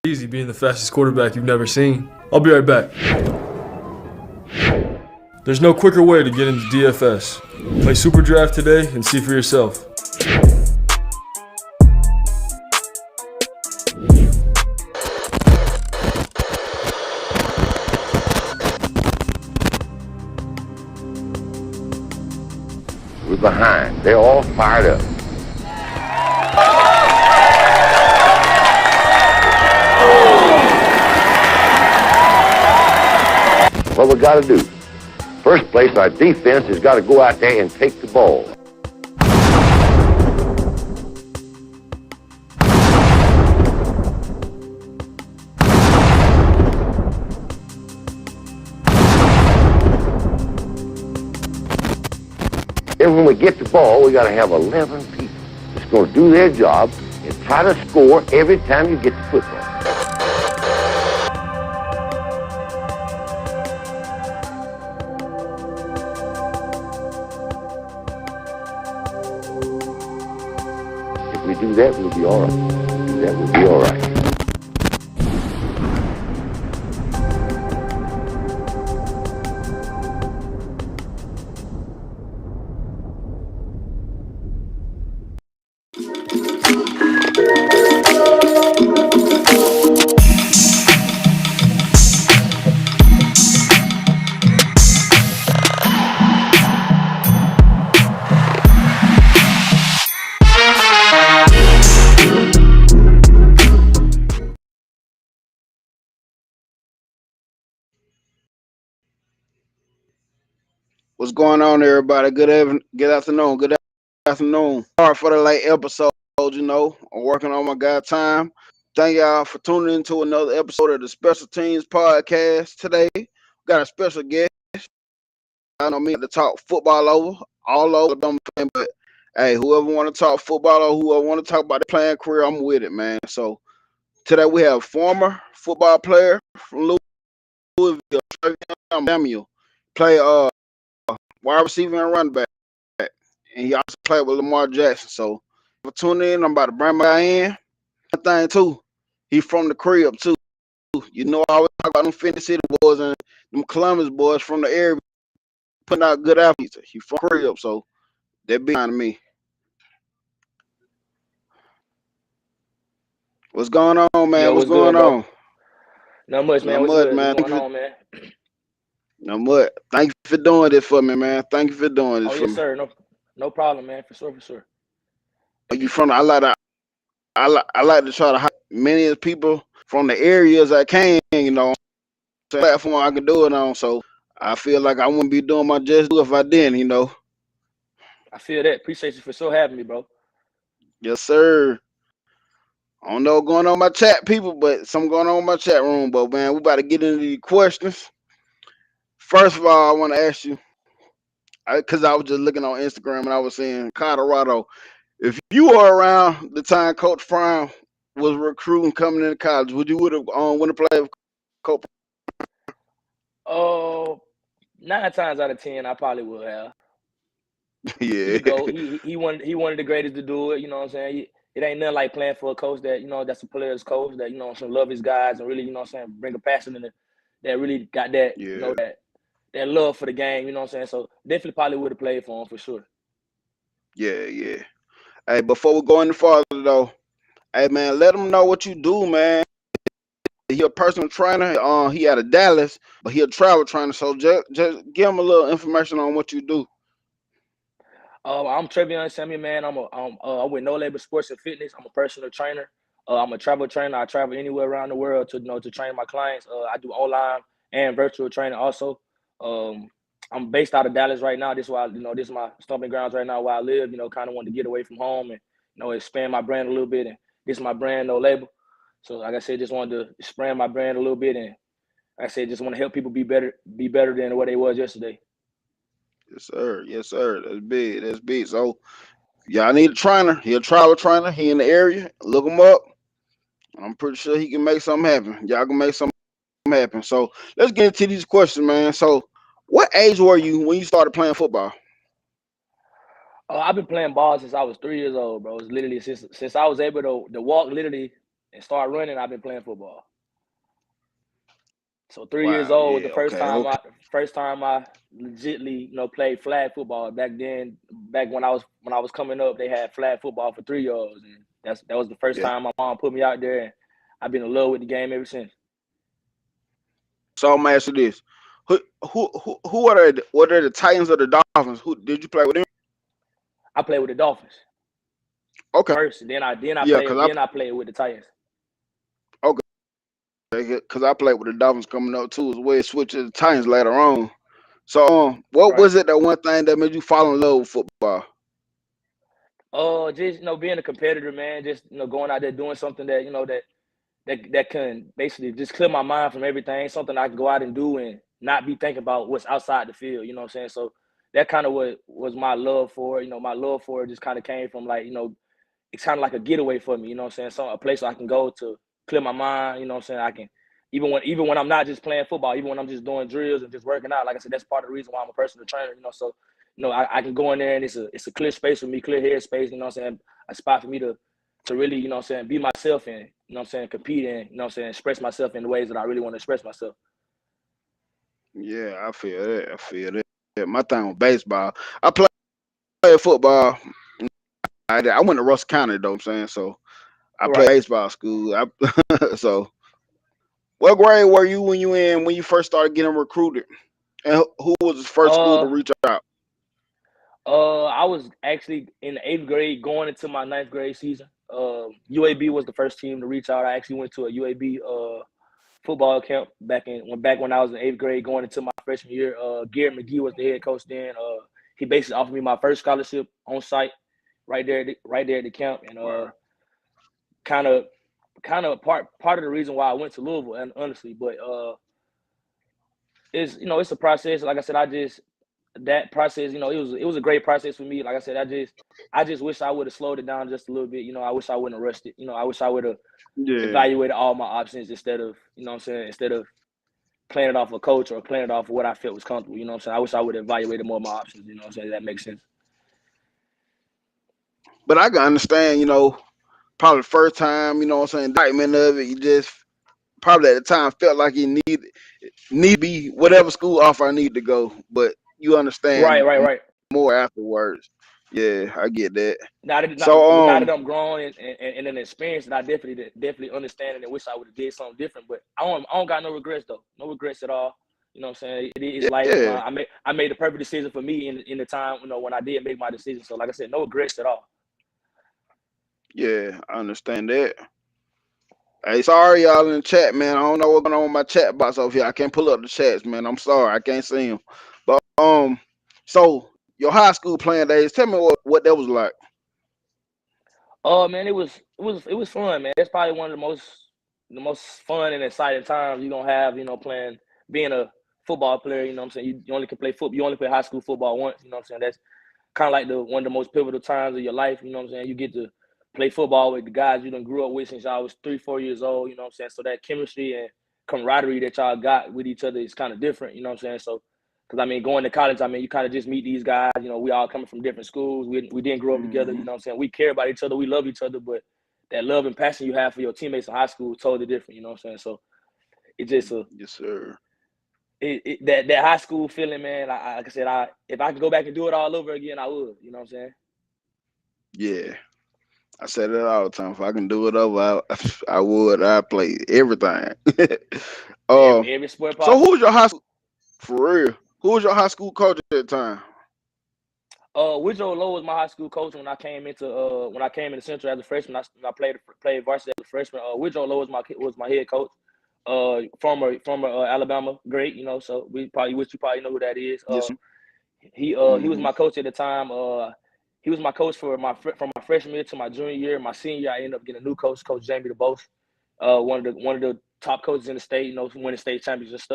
easy being the fastest quarterback you've never seen. I'll be right back. There's no quicker way to get into DFS. Play Super Draft today and see for yourself. We're behind. They're all fired up. What we got to do? First place, our defense has got to go out there and take the ball. Then when we get the ball, we got to have 11 people that's going to do their job and try to score every time you get the football. If we do that, we'll be all right. That will be all right. What's going on, everybody? Good afternoon. Sorry for the late episode, I'm working on my God time. Thank y'all for tuning into another episode of the Special Teams Podcast. Today, we got a special guest. I know me to talk football all over, but hey, whoever want to talk football or whoever want to talk about the playing career, I'm with it, man. So today we have former football player from Louisville, Traveon Samuel, play wide receiver and running back. And he also played with Lamar Jackson. So for tuning in, I'm about to bring my guy in. One thing too, he from the crib too. You know, I always talk about them Fenton City boys and them Columbus boys from the area putting out good athletes. He from the crib, so that big to me. What's going on, man? Yo, what's what's going good, bro? on? Not much, man. Not What's much, good? man. What's going on, man? Not much. Thank you for doing this for me, man. Thank you for doing this Oh, for yes, me. sir. No problem, man. For sure. You from? I like to try to hire many of the people from the areas I can, platform I can do it on. So I feel like I wouldn't be doing my just do if I didn't, I feel that. Appreciate you for sure having me, bro. Yes, sir. I don't know what's going on in my chat, people, but something going on in my chat room. But man, we about to get into the questions. First of all, I want to ask you, because I was just looking on Instagram and I was saying Colorado. If you were around the time Coach Prime was recruiting coming into college, would you want to play with Coach? Oh, 9 times out of 10, I probably would have. Yeah. He wanted the greatest to do it. You know what I'm saying? It ain't nothing like playing for a coach that, that's a player's coach that, love his guys and really, bring a passion in it, that really got that, Yeah. that love for the game. You know what I'm saying? So definitely probably would have played for him for sure. Yeah. Hey, before we go any farther though, hey man, let them know what you do, man. He a personal trainer. He out of Dallas, but he a travel trainer. So just give him a little information on what you do. I'm Traveon Samuel, man. I'm with No Label Sports and Fitness. I'm a personal trainer. I'm a travel trainer. I travel anywhere around the world to train my clients. I do online and virtual training also. I'm based out of Dallas right now. This is why this is my stomping grounds right now where I live. Kind of want to get away from home and expand my brand a little bit. And this is my brand, No Label. So like I said, just wanted to expand my brand a little bit, and like I said, just want to help people be better than what they was yesterday. Yes, sir. That's big. So y'all need a trainer. He a travel trainer. He in the area. Look him up. I'm pretty sure he can make something happen. Y'all can make something happen. So let's get into these questions, man. So what age were you when you started playing football? I've been playing ball since I was 3 years old, bro. It's literally since I was able to walk. Literally, and start running, I've been playing football. So 3 years Wow. old was Yeah. the first Okay. time I legitly, played flag football. Back then, back when I was coming up, they had flag football for 3-year-olds, and that was the first Yeah. time my mom put me out there, and I've been in love with the game ever since. So I'm gonna ask you this: who are the what are the Titans or the Dolphins? Who did you play with them? I played with the Dolphins Okay. first, and then I Yeah, played with the Titans. because I played with the Dolphins coming up too as well. Switched to the Titans later on. So what Right. was it that one thing that made you fall in love with football? Just being a competitor, man. Just going out there doing something that that can basically just clear my mind from everything. Something I can go out and do and not be thinking about what's outside the field. You know what I'm saying? So that kind of what was my love for it. My love for it just kind of came from it's kind of like a getaway for me. You know what I'm saying? So a place I can go to clear my mind. You know what I'm saying? I can even when I'm not just playing football, even when I'm just doing drills and just working out. Like I said, that's part of the reason why I'm a personal trainer. So I can go in there and it's a clear space for me, clear head space. You know what I'm saying? A spot for me to really, you know what I'm saying, be myself and, you know what I'm saying, compete and, you know what I'm saying, express myself in the ways that I really want to express myself. Yeah, I feel that. I feel that. Yeah, my thing was baseball. I played football. I went to Russell County though. I'm saying so. I played Right. baseball school. So what grade were you when you first started getting recruited? And who was the first school to Uh, reach out? I was actually in the 8th grade going into my 9th grade season. UAB was the first team to reach out. I actually went to a UAB football camp back when I was in 8th grade going into my freshman year. Garrett McGee was the head coach then. He basically offered me my first scholarship on site right there at the camp, and Wow. kind of part of the reason why I went to Louisville, and honestly, but it's a process. Like I said, that process, it was a great process for me. Like I said, I just wish I would have slowed it down just a little bit. I wish I wouldn't have rushed it. I wish I would have Yeah. evaluated all my options instead of, what I'm saying, instead of playing it off a coach or playing it off of what I felt was comfortable. You know what I'm saying? I wish I would have evaluated more of my options. You know what I'm saying? That makes sense. But I can understand, probably the first time, what I'm saying, indictment of it, you just probably at the time felt like you need to be whatever school offer I need to go. But you Right, understand right, right. more afterwards. Yeah, I get that. Now So that I'm grown and an experience, that I definitely understand and wish I would have did something different. But I don't got no regrets though. No regrets at all. You know what I'm saying? It's life. yeah, I made the perfect decision for me in the time, when I did make my decision. So like I said, no regrets at all. yeah, I understand that. Hey, sorry y'all in the chat, man. I don't know what's going on with my chat box over here. I can't pull up the chats, man. I'm sorry, I can't see them. But so your high school playing days, tell me what that was like. Oh man, it was fun, man. It's probably one of the most fun and exciting times you're gonna have, being a football player, you know what I'm saying? You only can play football, you only play high school football once, you know what I'm saying? That's kind of like one of the most pivotal times of your life, you know what I'm saying? You get to play football with the guys you done grew up with since y'all was 3-4 years old, you know what I'm saying? So that chemistry and camaraderie that y'all got with each other is kind of different, you know what I'm saying? So because going to college, you kind of just meet these guys. We all coming from different schools. We didn't grow up together. You Mhm. know what I'm saying? We care about each other. We love each other, but that love and passion you have for your teammates in high school is totally different. You know what I'm saying? So it just Yes, sir. that high school feeling, man. Like I said, if I could go back and do it all over again, I would. You know what I'm saying? Yeah. I said it all the time. If I can do it over, I would. I play everything. uh, Every sport so who possible. was your high school for real? Who was your high school coach at that time? Woodrow Lowe was my high school coach when I came into Central as a freshman. I played varsity as a freshman. Woodrow Lowe was my head coach. Former Alabama great. So you probably know who that is. Yes. He was Hmm. my coach at the time. He was my coach from my freshman year to my junior year. My senior year, I ended up getting a new coach, Coach Jamie DeBose, one of the top coaches in the state. Winning state championships,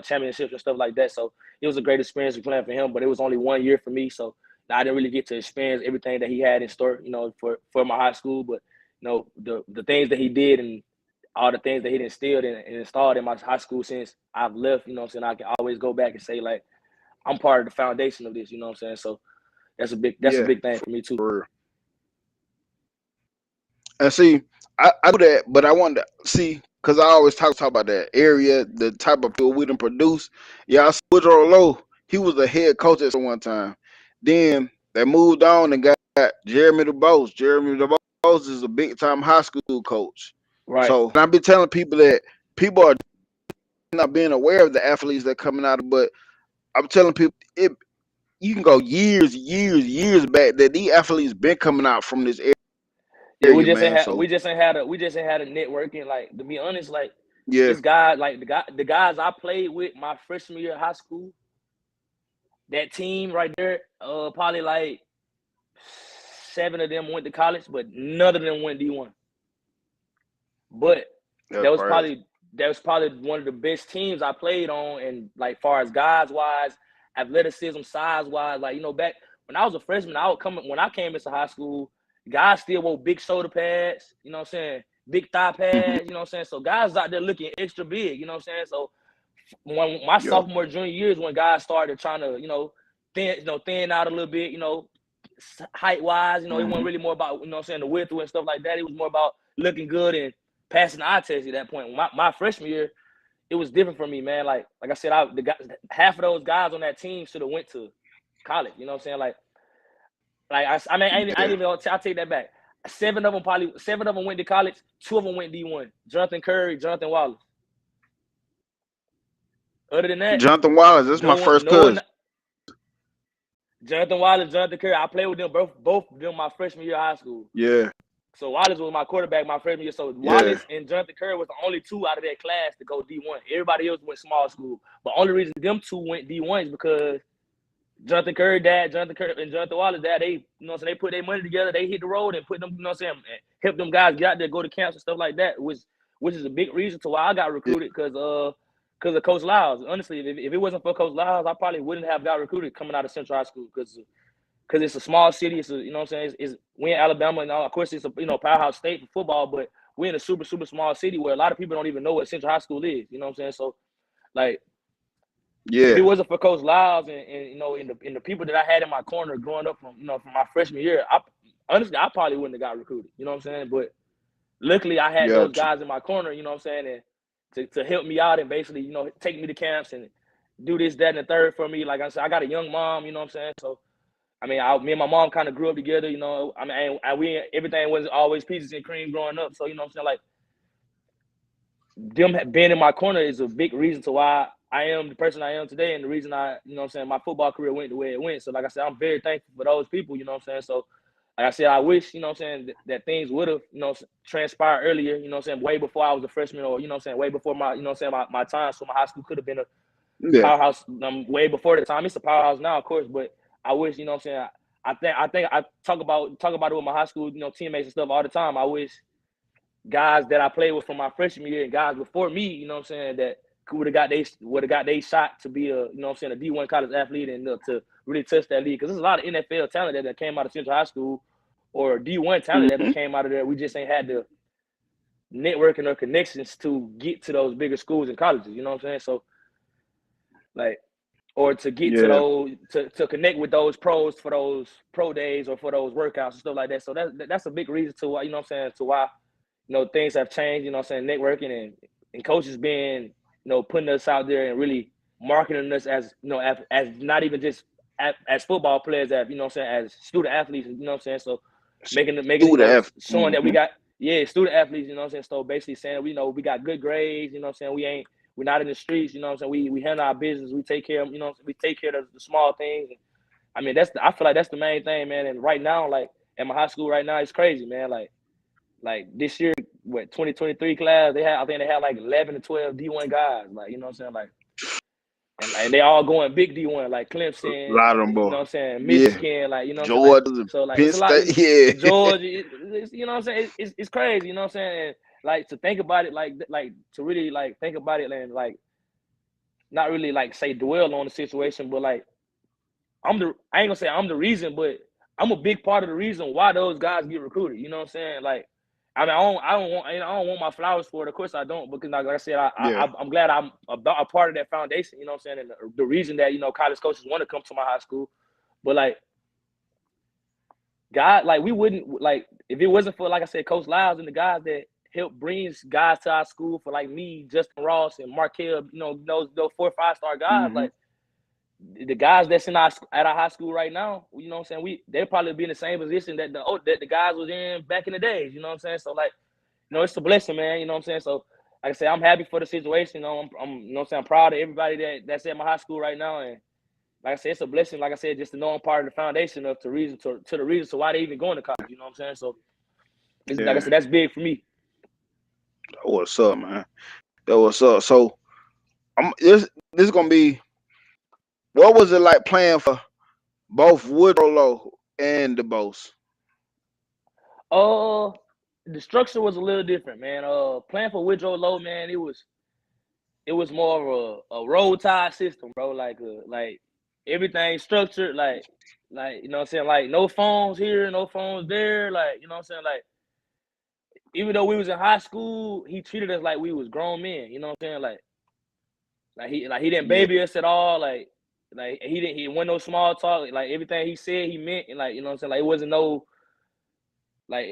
championships and stuff like that. So it was a great experience playing for him. But it was only 1 year for me, so I didn't really get to experience everything that he had in store. For my high school. But the things that he did and all the things that he instilled and installed in my high school since I've left. You know what I'm saying? I can always go back and say, like, I'm part of the foundation of this, you know what I'm saying? So that's a big Yeah. thing for me too. For real. And see, I do that, but I wanted to see because I always talk about that area, the type of people we done produce. Yeah, I see Woodrow Lowe. He was the head coach at one time. Then they moved on and got Jeremy DuBose. Jeremy DuBose is a big time high school coach. Right. So I've been telling people that people are not being aware of the athletes that are coming out, but I'm telling people you can go years back that these athletes been coming out from this Yeah, we area, just ain't man. had So a networking. Like, to be honest, like yeah, it's guys like the guys I played with my freshman year of high school. That team right there, probably like 7 of them went to college, but none of them went D1. But that's that was crazy. probably one of the best teams I played on, and like far as guys wise, athleticism, size wise, like back when I was a freshman, when I came into high school, guys still wore big shoulder pads, you know what I'm saying, big thigh Mhm. pads, you know what I'm saying. So guys out there looking extra big, you know what I'm saying. So when my Yep. sophomore junior years, when guys started trying to thin out a little bit, height wise, it wasn't Mhm. really more about the width and stuff like that. It was more about looking good and passing the eye test at that point. My freshman year, it was different for me, man. Like I said, half of those guys on that team should have went to college. You know what I'm saying? I ain't even. I'll take that back. 7 of them went to college. 2 of them went D1. Jonathan Curry, Jonathan Wallace. Other than that, Jonathan Wallace, this is my no one, first no one. cousin. Jonathan Wallace, Jonathan Curry. I played with them both of them my freshman year of high school. Yeah, So Wallace was my quarterback my freshman year. So yeah. Wallace and Jonathan Curry was the only 2 out of that class to go D1. Everybody else went small school. But only reason them 2 went D1 is because Jonathan Curry dad, Jonathan Curry and Jonathan Wallace dad, they they put their money together, they hit the road and put them, help them guys get out there, go to camps and stuff like that, which is a big reason to why I got recruited because of Coach Lyles. Honestly, if it wasn't for Coach Lyles, I probably wouldn't have got recruited coming out of Central High School because it's a small city. It's we in Alabama, and of course it's a powerhouse state for football, but we're in a super small city where a lot of people don't even know what Central High School is. You know what I'm saying? So like, if it Yeah, wasn't for Coach Lyles and the people that I had in my corner growing up from my freshman year, honestly I probably wouldn't have got recruited. You know what I'm saying? But luckily I had yeah, those guys in my corner. You know what I'm saying? And to help me out and basically take me to camps and do this, that, and the third for me. Like I said, I got a young mom. You know what I'm saying? So me and my mom kind of grew up together. Everything wasn't always peaches and cream growing up. So you know what I'm saying? Like, them being in my corner is a big reason to why I am the person I am today, and the reason my football career went the way it went. So like I said, I'm very thankful for those people, you know what I'm saying? So like I said, I wish, that things would have, transpired earlier, way before I was a freshman, or, way before my, my time. So my high school could have been a yeah, powerhouse way before the time. It's a powerhouse now, of course, but I wish, I talk about it with my high school, teammates and stuff all the time. I wish guys that I played with from my freshman year and guys before me, that would have got they shot to be a, a D1 college athlete and to really touch that league. Because there's a lot of NFL talent that came out of Central High School or D1 talent that mhm. came out of there. We just ain't had the networking or connections to get to those bigger schools and colleges. You know what I'm saying? So like, or to get to Yeah, those to connect with those pros for those pro days or for those workouts and stuff like that. So that's a big reason to why, to why things have changed, networking and coaches being, putting us out there and really marketing us as, as not even just as football players, as, as student athletes, so making, student athlete. showing that we Mhm. got, student athletes, so basically saying, we got good grades, we're not in the streets, we handle our business, we take care of, we take care of the small things. I feel like that's the main thing, man. And right now, like at my high school right now, it's crazy, man. Like this year, 2023 class, I think they had like 11 to 12 D1 guys, like, you know what I'm saying? Like, and they all going big D1, like A Clemson, lot of them, you boy. know what I'm saying? Yeah, Michigan, like, you know what I'm saying? Like, Georgia, so like, Penn it's a lot, State. Yeah, Georgia, it's, you know what I'm saying? It's crazy, you know what I'm saying? And like, to think about it, like to really like think about it and like, not really like say dwell on the situation, but like, I ain't gonna say I'm the reason, but I'm a big part of the reason why those guys get recruited. You know what I'm saying? Like, I don't want my flowers for it. Of course I don't, because like I said, yeah, I'm glad I'm a part of that foundation. You know what I'm saying? And the reason that college coaches want to come to my high school, but like God, like we wouldn't like if it wasn't for, like I said, Coach Lyles and the guys that helped bring guys to our school, for like me, Justin Ross and Markel, those 4 or 5 star guys, like the guys that's at our high school right now, you know what I'm saying, they'll probably be in the same position that the guys was in back in the days, you know what I'm saying? So like, it's a blessing, man, you know what I'm saying? So like I said, I'm happy for the situation, I'm you know what I'm saying, I'm proud of everybody that's at my high school right now, and like I said, it's a blessing, like I said, just to know I'm part of the foundation of the reason why they even going to college, you know what I'm saying? So like I said, that's big for me. What's up, man? That what's up. So this is gonna be, what was it like playing for both Woodrow and DeBose? The structure was a little different, man. Playing for Woodrow Low, man, it was more of a roll tide system, bro. Like everything structured, like you know what I'm saying, like no phones here, no phones there, like, you know what I'm saying, like even though we was in high school, he treated us like we was grown men, you know what I'm saying, like he didn't baby us at all, like he wasn't no small talk, like everything he said he meant, and like, you know what I'm saying, like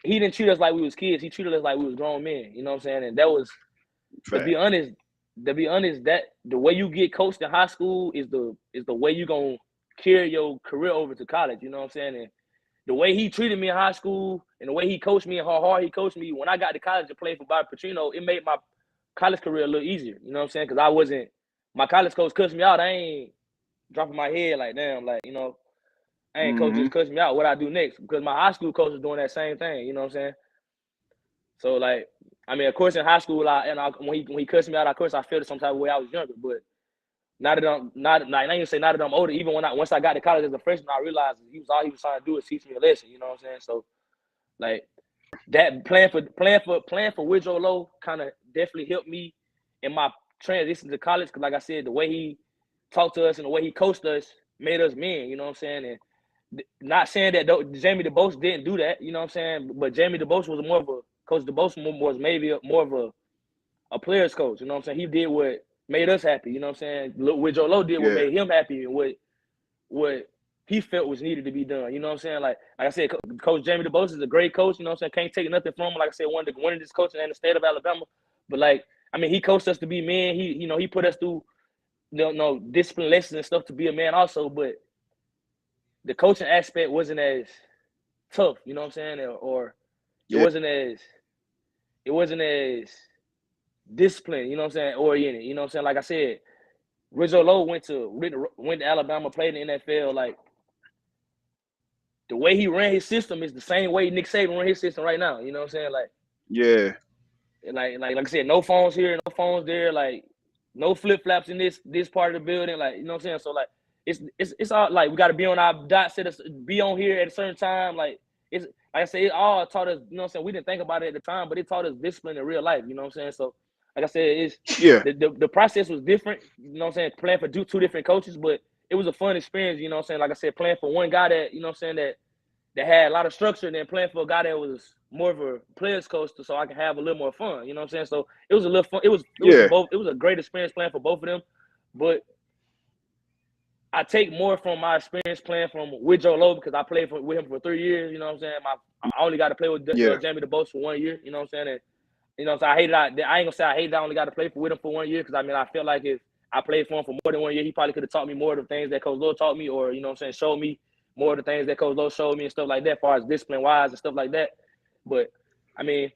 he didn't treat us like we was kids, he treated us like we was grown men, you know what I'm saying, and that was, to be honest, that the way you get coached in high school is the way you gonna carry your career over to college, you know what I'm saying, and the way he treated me in high school and the way he coached me and how hard he coached me when I got to college to play for Bob Petrino, it made my college career a little easier, you know what I'm saying, because my college coach cussed me out, I ain't dropping my head like, damn, like, you know, I ain't coach just cussed me out, what I do next, because my high school coach was doing that same thing, you know what I'm saying. So like, I mean, of course, in high school, when he cussed me out, of course, I felt it some type of way. I was younger, but now that I'm older, even once I got to college as a freshman, I realized all he was trying to do is teach me a lesson. You know what I'm saying? So, like, that playing for Woodrow Low kind of definitely helped me in my transition to college. Because, like I said, the way he talked to us and the way he coached us made us men. You know what I'm saying? And not saying that Jamie DeBose didn't do that. You know what I'm saying? But Jamie DeBose was more of a Coach DeBose was maybe more of a player's coach. You know what I'm saying? He did what made us happy. You know what I'm saying? Woodrow Low did what made him happy and what he felt was needed to be done. You know what I'm saying? Like I said, Coach Jamie DeBose is a great coach. You know what I'm saying? Can't take nothing from him. Like I said, one of the winningest coaches in the state of Alabama. But like, I mean, he coached us to be men. He put us through discipline lessons and stuff to be a man also. But the coaching aspect wasn't as tough. You know what I'm saying? Or it wasn't as disciplined, you know what I'm saying, oriented. You know what I'm saying? Like I said, Rizzo Lowe went to Alabama, played in the NFL. Like, the way he ran his system is the same way Nick Saban ran his system right now. You know what I'm saying? Like, like I said, no phones here, no phones there, like no flip-flops in this part of the building. Like, you know what I'm saying? So like it's all like, we gotta be on our dot, be on here at a certain time. Like, it's like I said, it all taught us, you know what I'm saying? We didn't think about it at the time, but it taught us discipline in real life, you know what I'm saying? So like I said, the process was different, you know what I'm saying, playing for two different coaches, but it was a fun experience, you know what I'm saying? Like I said, playing for one guy that, you know what I'm saying, that had a lot of structure, and then playing for a guy that was more of a player's coach, so I can have a little more fun, you know what I'm saying? So it was a little fun. It was a great experience playing for both of them, but I take more from my experience playing from Woodrow Lowe, because I played with him for 3 years, you know what I'm saying? I only got to play with Jamie DeBose for 1 year, you know what I'm saying? And, you know, so I ain't gonna say I hated I only got to play with him for 1 year, because I mean, I feel like if I played for him for more than 1 year, he probably could have taught me more of the things that Coach Lowe taught me, or, you know what I'm saying, showed me more of the things that Coach Lowe showed me and stuff like that, as far as discipline-wise and stuff like that. But, I mean,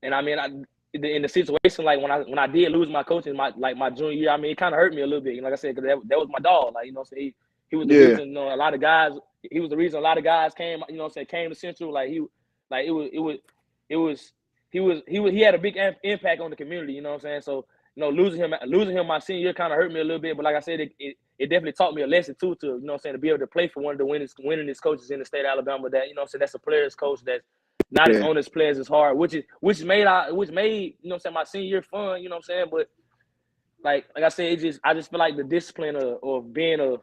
in the situation, like when I did lose my coach in my junior year, I mean, it kind of hurt me a little bit. Like I said, because that was my dog. Like, you know what I'm saying? He was the reason, you know, a lot of guys. He was the reason a lot of guys came. You know what I'm saying? Came to Central. Like he had a big impact on the community. You know what I'm saying? So, you know, losing him my senior year kind of hurt me a little bit. But like I said, it definitely taught me a lesson too, to, you know what I'm saying, to be able to play for one of the winningest coaches in the state of Alabama. That, you know what I'm saying, that's a player's coach that's not as on his players as hard, which made, you know what I'm saying, my senior year fun, you know what I'm saying? But like I said, I just feel like the discipline of being a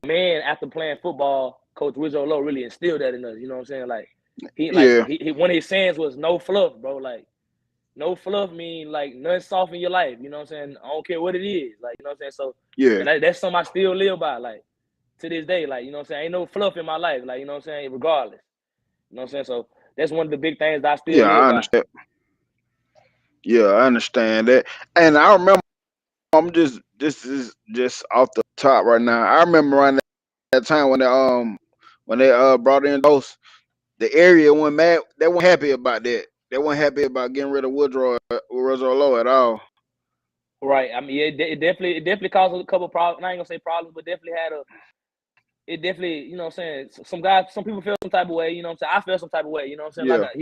man after playing football, Coach Rizzo Lowe really instilled that in us, you know what I'm saying? Like, he one of his sayings was no fluff, bro. Like, no fluff mean like nothing soft in your life, you know what I'm saying? I don't care what it is, like, you know what I'm saying? So and that's something I still live by. Like, to this day. Like, you know what I'm saying? Ain't no fluff in my life. Like, you know what I'm saying? Regardless. You know what I'm saying? So that's one of the big things that I still Yeah, live I by. understand. Yeah, I understand that. And I remember, this is just off the top right now. I remember around that time when they brought in those, the area went mad. They weren't happy about that. They weren't happy about getting rid of Woodrow Low at all. Right. I mean, it definitely caused a couple problems. I ain't gonna say problems, but definitely it definitely, you know what I'm saying, some people feel some type of way, you know what I'm saying? I felt some type of way, you know what I'm saying? Yeah. Like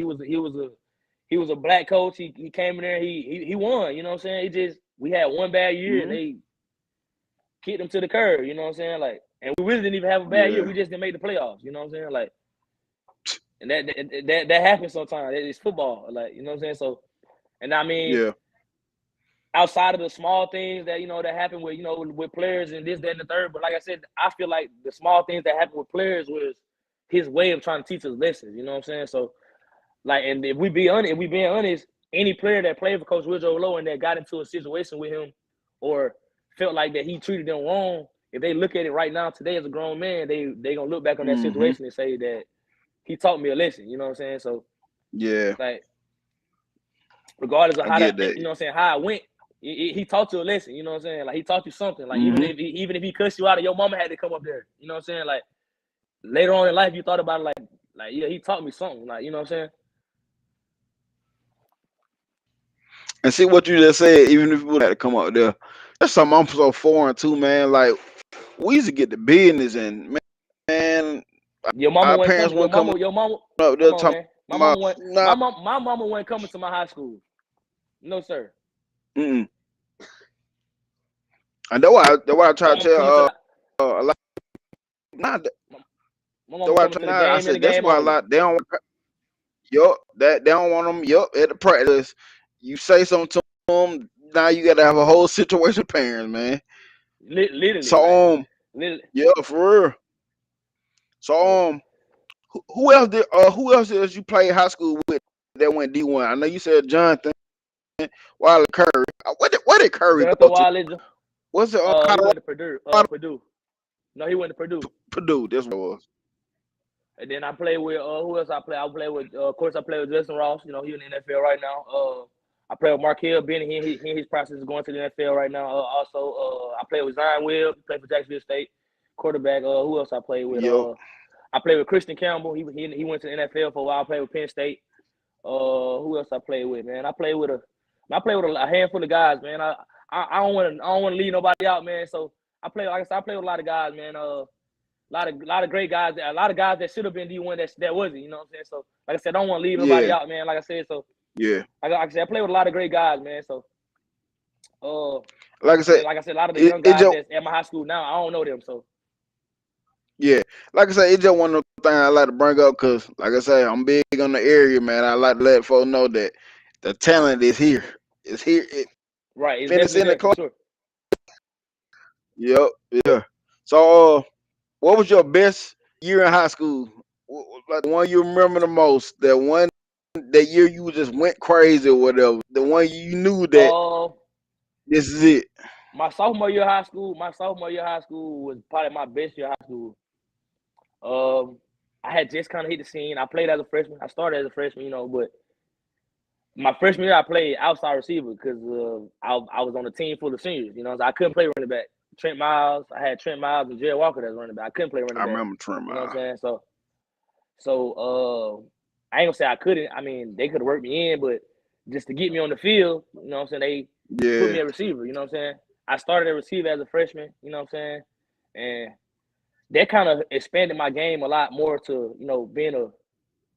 he was a black coach. He came in there, he won, you know what I'm saying? We had one bad year and they kicked him to the curb, you know what I'm saying? Like, and we really didn't even have a bad year. We just didn't make the playoffs, you know what I'm saying? Like, and that happens sometimes. It's football, like, you know what I'm saying? So, and I mean, Yeah. outside of the small things that, you know, that happen with, you know, with players and this, that, and the third. But like I said, I feel like the small things that happen with players was his way of trying to teach us lessons. You know what I'm saying? So, like, and if we being honest, any player that played for Coach Woodrow Lowe and that got into a situation with him or felt like that he treated them wrong, if they look at it right now today as a grown man, they gonna look back on that situation and say that he taught me a lesson. You know what I'm saying? So, Yeah. like, regardless of I how get that, that. you know what I'm saying, how it went, he taught you a lesson, you know what I'm saying? Like, he taught you something. Like, Mm-hmm. even if he cussed you out and your mama had to come up there, you know what I'm saying? Like, later on in life, you thought about it like yeah, he taught me something. Like, you know what I'm saying? And see what you just said, even if you would have to come up there. That's something I'm so foreign to, man. Like, we used to get the business, and man, Your mama our wasn't parents coming. weren't coming Your mama. up there Come on, talking man. about, nah. My mama wasn't coming to my high school. No, sir. Mm-mm. And that's why I try My to mama coming to tell the. a lot. Nah, that's My why mama I, coming to the nah, I game and the said that's game why a only. lot they don't. Yup, that they don't want them. Yup, at the practice, you say something to them. Now you got to have a whole situation, with parents, man. Literally, like, So literally. yeah, for real. So who else did you play high school with that went D1? I know you said Jonathan Wiley Curry. Where did Curry Jonathan go to? Wiley, Was it he Colorado? went to Purdue. Purdue. No, he went to Purdue. Purdue. That's what it was. And then I played with who else I play? I play with of course I play with Justin Ross. You know, he's in the NFL right now. I play with Markel Benny. He in his process of going to the NFL right now. Also, I play with Zion Webb. He played for Jacksonville State, quarterback. Who else I played with? Yep. I played with Christian Campbell. He went to the NFL for a while. I played with Penn State. Who else I played with? Man, I played with a handful of guys. Man, I don't want to leave nobody out, man. So like I said, I play with a lot of guys, man. A lot of great guys, a lot of guys that should have been D1 that wasn't, you know what I'm saying? So, like I said, I don't want to leave nobody Yeah. out, man. Like I said, so Yeah. like I said, I play with a lot of great guys, man. So, Like I said, like I said, a lot of the it young guys just that's at my high school now, I don't know them. So, yeah. Like I said, it's just one of the things I like to bring up because, like I said, I'm big on the area, man. I like to let folks know that the talent is here. It's here. right, it's If it's definitely in the there for class. sure. Yep. Yeah. So, what was your best year in high school? Like the one you remember the most? That year you just went crazy or whatever. The one you knew that Uh, this is it. my sophomore year of high school was probably my best year of high school. I had just kind of hit the scene. I played as a freshman. I started as a freshman, you know, but my freshman year I played outside receiver because I was on a team full of seniors. You know, so I couldn't play running back. I had Trent Miles and Jared Walker as running back. I couldn't play running I back. remember Trent. You know what I'm saying? So I ain't gonna say I couldn't. I mean, they could have worked me in, but just to get me on the field, you know what I'm saying, they put me Yeah. at receiver. You know what I'm saying? I started at receiver as a freshman. You know what I'm saying? And that kind of expanded my game a lot more to, you know, being an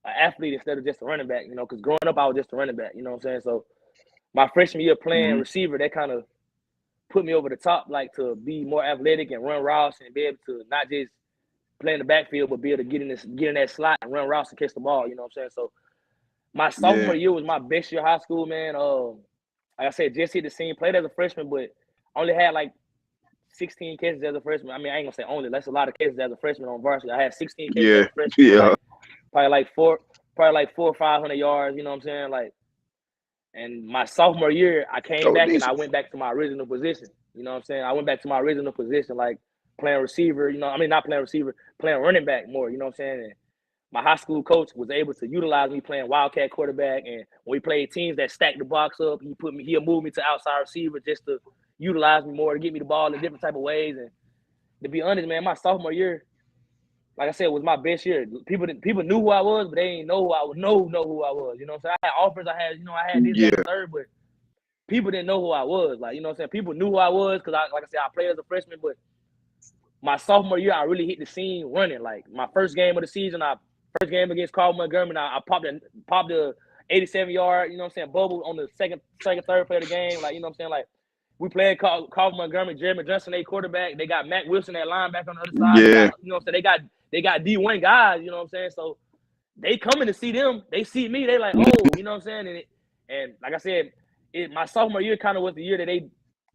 athlete instead of just a running back. You know, because growing up I was just a running back. You know what I'm saying? So my freshman year playing receiver, that kind of put me over the top, like to be more athletic and run routes and be able to not just play in the backfield, but be able to get in that slot and run routes and catch the ball. You know what I'm saying? So my Yeah. sophomore year was my best year of high school, man. Like I said, just hit the scene, played as a freshman, but only had like 16 catches as a freshman. I mean, I ain't gonna say only. That's a lot of catches as a freshman on varsity. I had 16 catches as Yeah. a freshman for Yeah. probably like four or 500 yards. You know what I'm saying? Like, and my sophomore year, I came Oh, back and I decent. went back to my original position. You know what I'm saying? I went back to my original position. Like, playing receiver, not playing receiver, playing running back more, you know what I'm saying? And my high school coach was able to utilize me playing wildcat quarterback, and when we played teams that stacked the box up, he'll move me to outside receiver just to utilize me more, to get me the ball in different type of ways. And to be honest, man, my sophomore year, like I said, was my best year. People knew who I was, but they didn't know who I was. Know who I was. You know what I'm saying? I had offers. I had this, that, and third, but people didn't know who I was. Like, you know what I'm saying? People knew who I was because like I said, I played as a freshman, but my sophomore year, I really hit the scene running. Like my first game of the season, first game against Carl Montgomery, I popped the 87-yard, you know what I'm saying, bubble on the second, third play of the game. Like, you know what I'm saying? Like, we played Carl Montgomery, Jeremy Johnson, they quarterback. They got Matt Wilson at linebacker on the other side. Yeah. You know what I'm saying? They got D1 guys, you know what I'm saying? So they coming to see them. They see me. They like, oh, you know what I'm saying? And like I said, my sophomore year kind of was the year that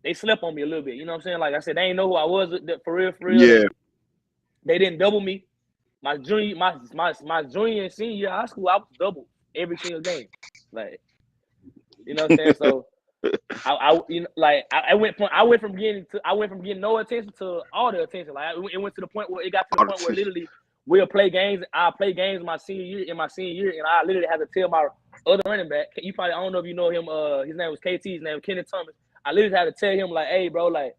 they slept on me a little bit. You know what I'm saying? Like I said, they didn't know who I was for real. Yeah. They didn't double me. My junior and senior year of high school, I was doubled every single game. Like, you know what I'm saying? So I went from getting no attention to all the attention. Like it went to the point where literally we'll play games. I'll play games in my senior year, and I literally had to tell my other running back. I don't know if you know him. His name was KT. His name was Kenneth Thomas. I literally had to tell him like, hey, bro, like,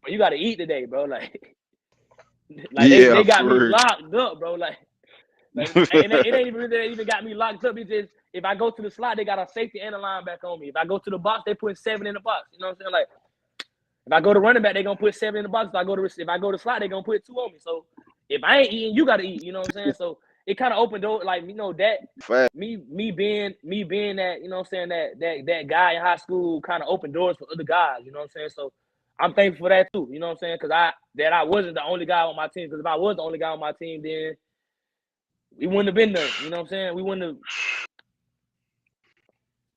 you got to eat today, bro. Like they got me locked up, bro. Like and it ain't even really they even got me locked up. It's just if I go to the slot, they got a safety and a linebacker on me. If I go to the box, they put 7 in the box. You know what I'm saying? Like if I go to running back, they gonna put 7 in the box. If I go to slot, they gonna put 2 on me. So if I ain't eating, you gotta eat. You know what I'm saying? So it kind of opened door, like that. Me being that, you know what I'm saying, that guy in high school kind of opened doors for other guys. You know what I'm saying? So I'm thankful for that too. You know what I'm saying? Because I wasn't the only guy on my team. Because if I was the only guy on my team, then we wouldn't have been there. You know what I'm saying? We wouldn't have.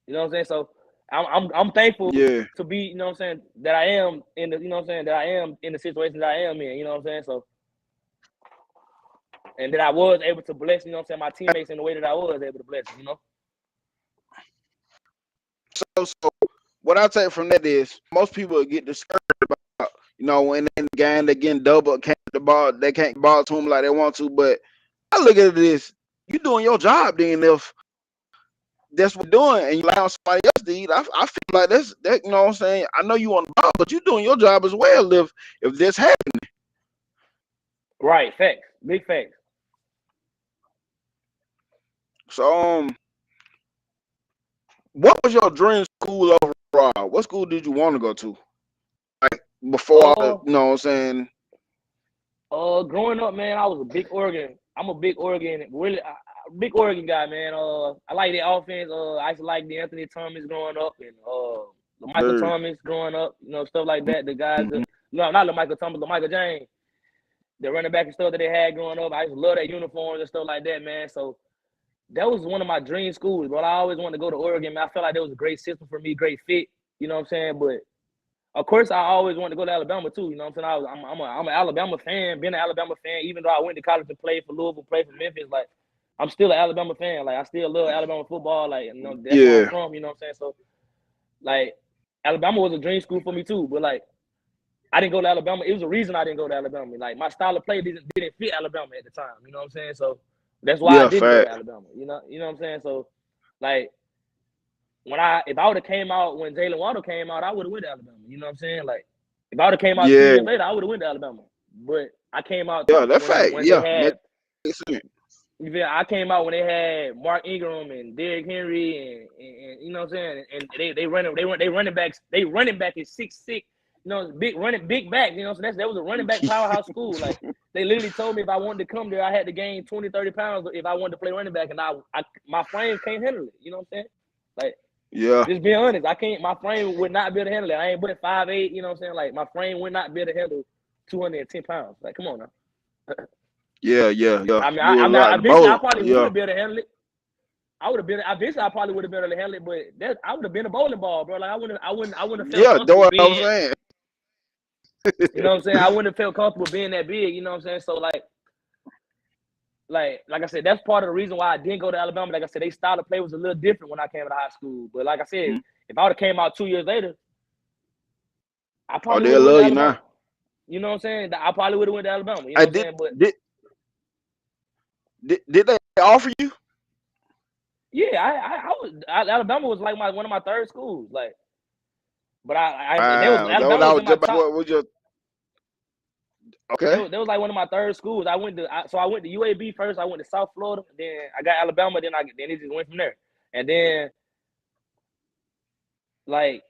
You know what I'm saying? So I'm thankful to be, you know what I'm saying, that I am in the, you know what I'm saying, that I am in the situation that I am in. You know what I'm saying? So, and that I was able to bless, you know what I'm saying, my teammates in the way that I was able to bless them, you know? So what I take from that is most people get discouraged about, you know, when in the game they're getting double, they can't get the ball to them like they want to. But I look at this, you doing your job then if that's what you're doing and you allow somebody else to eat. I feel like that, you know what I'm saying? I know you on the ball, but you doing your job as well if this happening. Right, facts. Big facts. So what was your dream school overall? What school did you want to go to? Like before, you know what I'm saying? Growing up, man, I was a big Oregon. I'm a big Oregon, really big Oregon guy, man. I like the offense. I used to like the Anthony Thomas growing up and Michael Thomas growing up, you know, stuff like that. The guys, no, not Michael Thomas, Michael James, the running back and stuff that they had growing up. I used to love their uniforms and stuff like that, man. So that was one of my dream schools, but I always wanted to go to Oregon, man. I felt like that was a great system for me, great fit, you know what I'm saying? But of course, I always wanted to go to Alabama too, you know what I'm saying? I'm an Alabama fan, been an Alabama fan, even though I went to college and played for Louisville, played for Memphis. Like, I'm still an Alabama fan. Like, I still love Alabama football. Like, you know, that's where I'm from, you know what I'm saying? So, like, Alabama was a dream school for me too, but like, I didn't go to Alabama. It was a reason I didn't go to Alabama. Like, my style of play didn't fit Alabama at the time, you know what I'm saying? So, that's why I didn't go to Alabama. You know what I'm saying? So, like, if I would have came out when Jalen Waddle came out, I would have went to Alabama. You know what I'm saying? Like, if I would have came out 2 years later, I would have went to Alabama. But I came out. Yeah, that's fact. I came out when they had Mark Ingram and Derrick Henry and you know what I'm saying? And they running backs. They running back is 6'6". You know, big back. You know, so that was a running back powerhouse school. Like, they literally told me if I wanted to come there, I had to gain 20, 30 pounds if I wanted to play running back, and my frame can't handle it. You know what I'm saying? Like, just being honest, my frame would not be able to handle it. I ain't but 5'8", you know what I'm saying? Like, my frame would not be able to handle 210 pounds. Like, come on now. Yeah. I mean, I probably would have been able to handle it. I probably would have been able to handle it, but I would have been a bowling ball, bro. Like, I wouldn't have felt comfortable that's what being, I'm saying. You know what I'm saying? I wouldn't have felt comfortable being that big, you know what I'm saying? So, like I said, that's part of the reason why I didn't go to Alabama. Like I said, they style of play was a little different when I came to high school. But like I said, if I would have came out 2 years later, I probably would have went to Alabama. You know what I'm saying? I probably would have went to Alabama. You know I what I'm saying? But did they offer you? yeah, Alabama was like one of my third schools. Like, but and they was Wow, that Alabama was was in my just about top. what was your They okay. was like one of my third schools. I went to UAB first. I went to South Florida. Then I got Alabama. Then it just went from there. And then like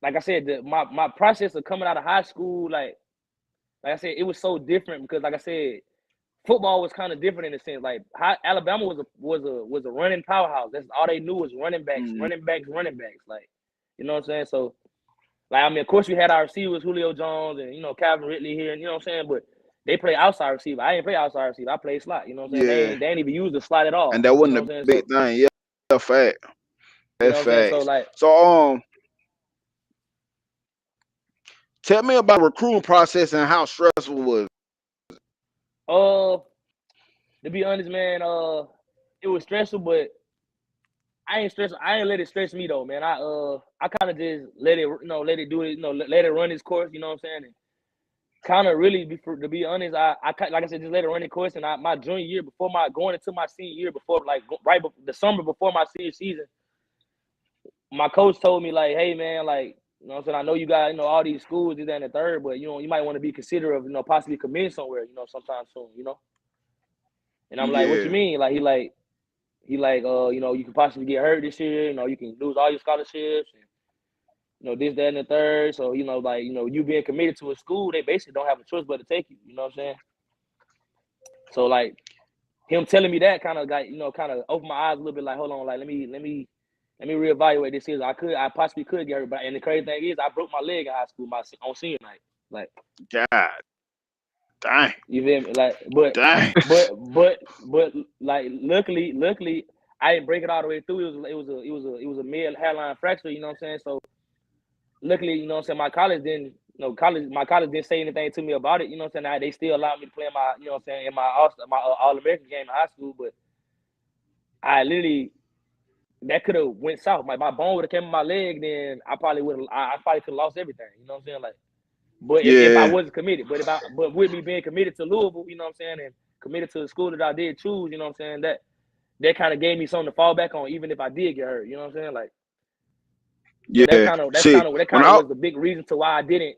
I said, my process of coming out of high school, like I said, it was so different because like I said, football was kind of different in a sense. Like Alabama was a running powerhouse. That's all they knew was running backs, Mm, running backs, running backs. Like, you know what I'm saying? So like, I mean, of course we had our receivers, Julio Jones and Calvin Ridley here, and you know what I'm saying, but they play outside receiver. I ain't play outside receiver. I play slot. You know what I'm saying? yeah, They ain't even use the slot at and all. that You know wasn't what I'm a saying? big So thing. Yeah, fact. you know That's what I'm saying? So facts. like, So tell me about the recruiting process and how stressful it was. to be honest, man, it was stressful, but I ain't stressed. I ain't let it stress me though, man. I kind of just let it, let it do it, let it run its course. You know what I'm saying? And kind of really, to be honest, I like I said, just let it run its course. And my junior year, before going into my senior year, before the summer before my senior season, my coach told me like, hey man, like, you know what I'm saying, I know you got all these schools, this, that, and the third, but you might want to be considerate of possibly committing somewhere, sometime soon, And I'm like, what you Yeah, mean? Like he like, you can possibly get hurt this year. You can lose all your scholarships, and this, that, and the third. So like, you being committed to a school, they basically don't have a choice but to take you. You know what I'm saying? So like him telling me that kind of got, kind of opened my eyes a little bit. Like, hold on, like let me reevaluate this season. I possibly could get hurt, but and the crazy thing is, I broke my leg in high school on senior night. Like, God, dang, you feel me? Like, dang. but like, luckily, I didn't break it all the way through. It was a mid hairline fracture. You know what I'm saying? So luckily, you know what I'm saying, my college didn't. My college didn't say anything to me about it. You know what I'm saying? They still allowed me to play in my, you know what I'm saying, in my All American game in high school. But I literally, that could have went south. My bone would have came in my leg, then I probably could have lost everything. You know what I'm saying? Like, but if I Yeah, wasn't committed, but with me being committed to Louisville, you know what I'm saying, and committed to the school that I did choose, you know what I'm saying, that kind of gave me something to fall back on, even if I did get hurt. You know what I'm saying? Like, so yeah. See, that when kind of I was the big reason to why I didn't.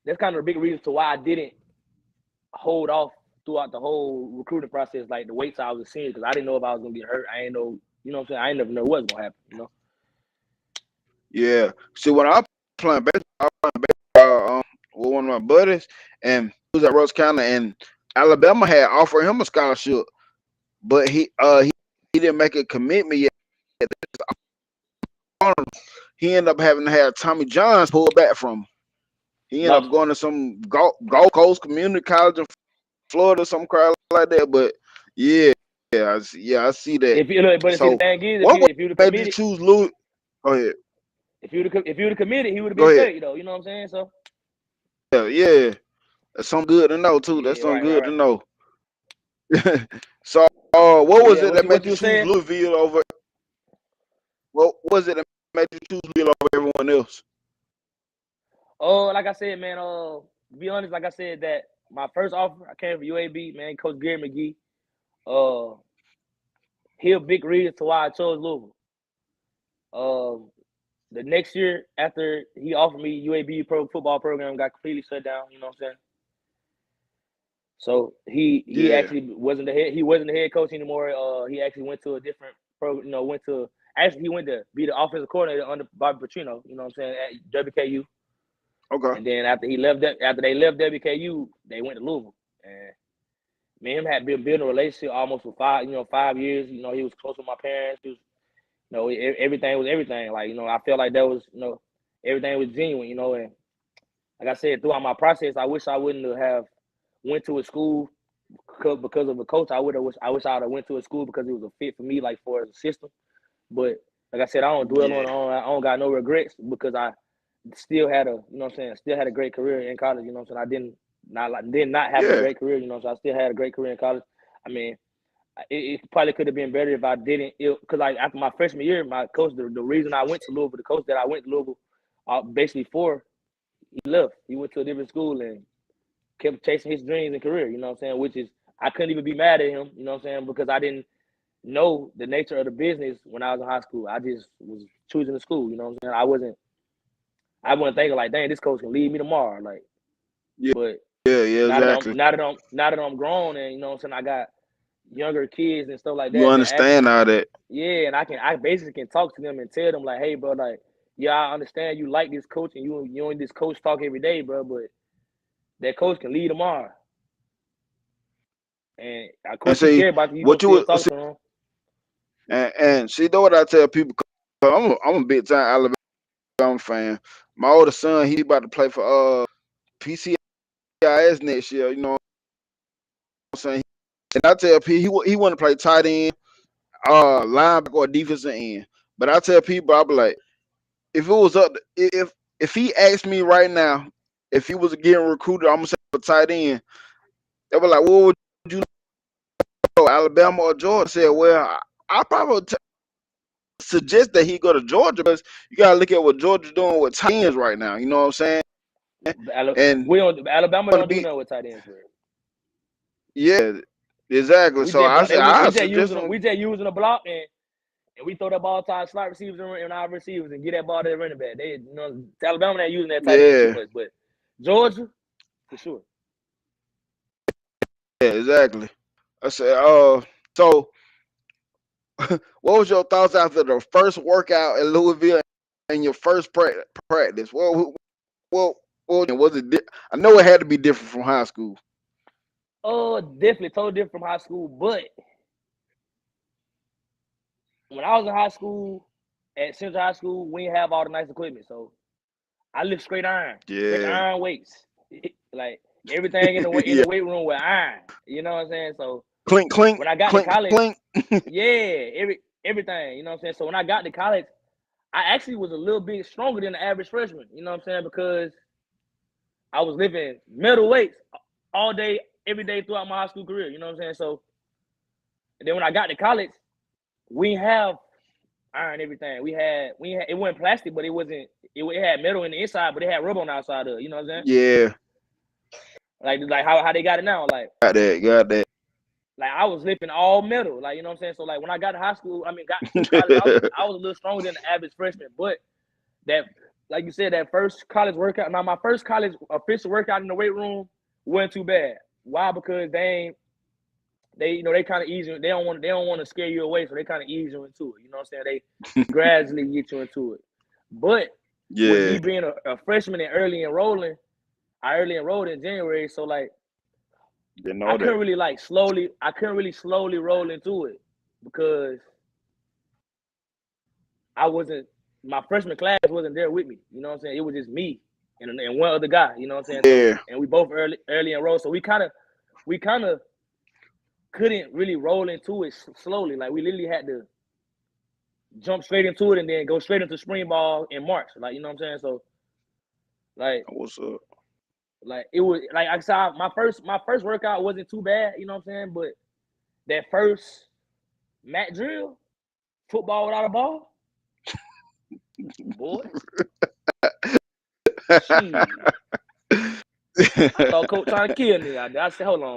That's kind of the big reason to why I didn't hold off throughout the whole recruiting process, like the wait till I was a senior, because I didn't know if I was gonna get hurt. I ain't know, you know what I'm saying? I ain't never know what was gonna happen. yeah. See, when I I playing baseball with one of my buddies, and he was at Rose County, and Alabama had offered him a scholarship, but he didn't make a commitment yet. He ended up having to have Tommy Johns pulled back from him. He ended up Gotcha. going to some Gulf Coast Community College in Florida, some crowd like that. But yeah, I see that. But see, the So, thing is, what if you'd have made you committed, choose Louis? Go ahead. if you'd have committed, he would have Go been ahead. straight, though. You know what I'm saying? So Yeah. That's something good to know too. yeah, That's something right. good to know. What But was yeah, it that what made you you were choose saying? Louisville over? What was it that made you choose Louisville over everyone else? Oh, like I said, man. To be honest, like I said, that my first offer, I came from UAB, man. Coach Gary McGee. He a big reason to why I chose Louisville. The next year after he offered me, UAB football program got completely shut down. You know what I'm saying? So he Yeah. actually wasn't the head coach anymore. He actually went to a different program. He went to be the offensive coordinator under Bobby Petrino. You know what I'm saying, at WKU. Okay. And then after they left WKU, they went to Louisville. And me and him had been building a relationship almost for 5 years. He was close with my parents. He was, everything was everything. Like, I felt like that was, everything was genuine. And like I said, throughout my process, I wish I wouldn't have went to a school because of a coach. I wish I would have went to a school because it was a fit for me, like for the system. But like I said, I don't dwell Yeah. on. I don't got no regrets because I still had still had a great career in college. You know what I'm saying? I did not have a Yeah. great career. So I still had a great career in college. I mean, it probably could have been better if I didn't. Because like after my freshman year, my coach, the reason I went to Louisville, the coach that I went to Louisville, basically for, he left. He went to a different school and kept chasing his dreams and career, you know what I'm saying? Which is, I couldn't even be mad at him, you know what I'm saying? Because I didn't know the nature of the business when I was in high school. I just was choosing the school, you know what I'm saying? I wasn't thinking like, dang, this coach can leave me tomorrow. Like, Yeah, but yeah, now exactly. that I'm grown and, you know what I'm saying, I got younger kids and stuff like You that understand actually, all that. yeah, and I basically can talk to them and tell them like, hey, bro, like, yeah, I understand you like this coach and you and this coach talk every day, bro, but that coach can leave tomorrow. And of And course he see care about you. You gonna what you still would talk see, to him. and see, know what I tell people? 'Cause I'm a big time Alabama fan. My older son, he about to play for PCIS next year. You know what I'm saying? And I tell people he want to play tight end, linebacker, or defensive end. But I tell people, I be like, if it was up, if he asked me right now, if he was getting recruited, I'm gonna say for tight end. They were like, what would you go, Alabama or Georgia? I said, well, I probably would suggest that he go to Georgia because you gotta look at what Georgia's doing with tight ends right now. You know what I'm saying? And Alabama want to don't do be, nothing with tight ends, bro. yeah, exactly. So I said I suggest him. We just using a block and we throw that ball to our slot receivers and our receivers and get that ball to the running back. They, you know, Alabama ain't using that tight end too Yeah, much, but Georgia for sure. yeah, exactly. I said, so what was your thoughts after the first workout in Louisville and your first practice? Well, was it? I know it had to be different from high school. Oh, definitely totally different from high school. But when I was in high school, at Central High School, we didn't have all the nice equipment. So I lift straight Yeah, iron weights. Like everything in yeah. the weight room with iron. You know what I'm saying? So Clink, clink, when I got to clink, college, clink. yeah, everything. You know what I'm saying? So when I got to college, I actually was a little bit stronger than the average freshman. You know what I'm saying? Because I was lifting metal weights all day, every day throughout my high school career. You know what I'm saying? So and then when I got to college, we have iron everything. We had it wasn't plastic, but it had metal in the inside, but it had rubber on the outside of it. You know what I'm saying? Yeah, Like how they got it now. got that. Like I was lifting all metal. Like, you know what I'm saying? So like when I got to high school, got to college, I was a little stronger than the average freshman. But that, like you said, that first college workout. Now my first college official workout in the weight room wasn't too bad. Why? Because they kind of ease you. They don't want to scare you away, so they kind of ease you into it. You know what I'm saying? They gradually get you into it. But with Yeah, me being a freshman and early enrolling, I early enrolled in January, so like didn't I know that. couldn't really slowly roll into it because my freshman class wasn't there with me. You know what I'm saying? It was just me and one other guy. You know what I'm saying? So Yeah, and we both early enrolled, so we kind of couldn't really roll into it slowly. Like we literally had to jump straight into it and then go straight into spring ball in March. Like, you know what I'm saying? So like what's up? it was like I saw my first workout wasn't too bad, you know what I'm saying? But that first mat drill, football without a ball, boy, shit. I thought coach trying to kill me out there. I said, hold on,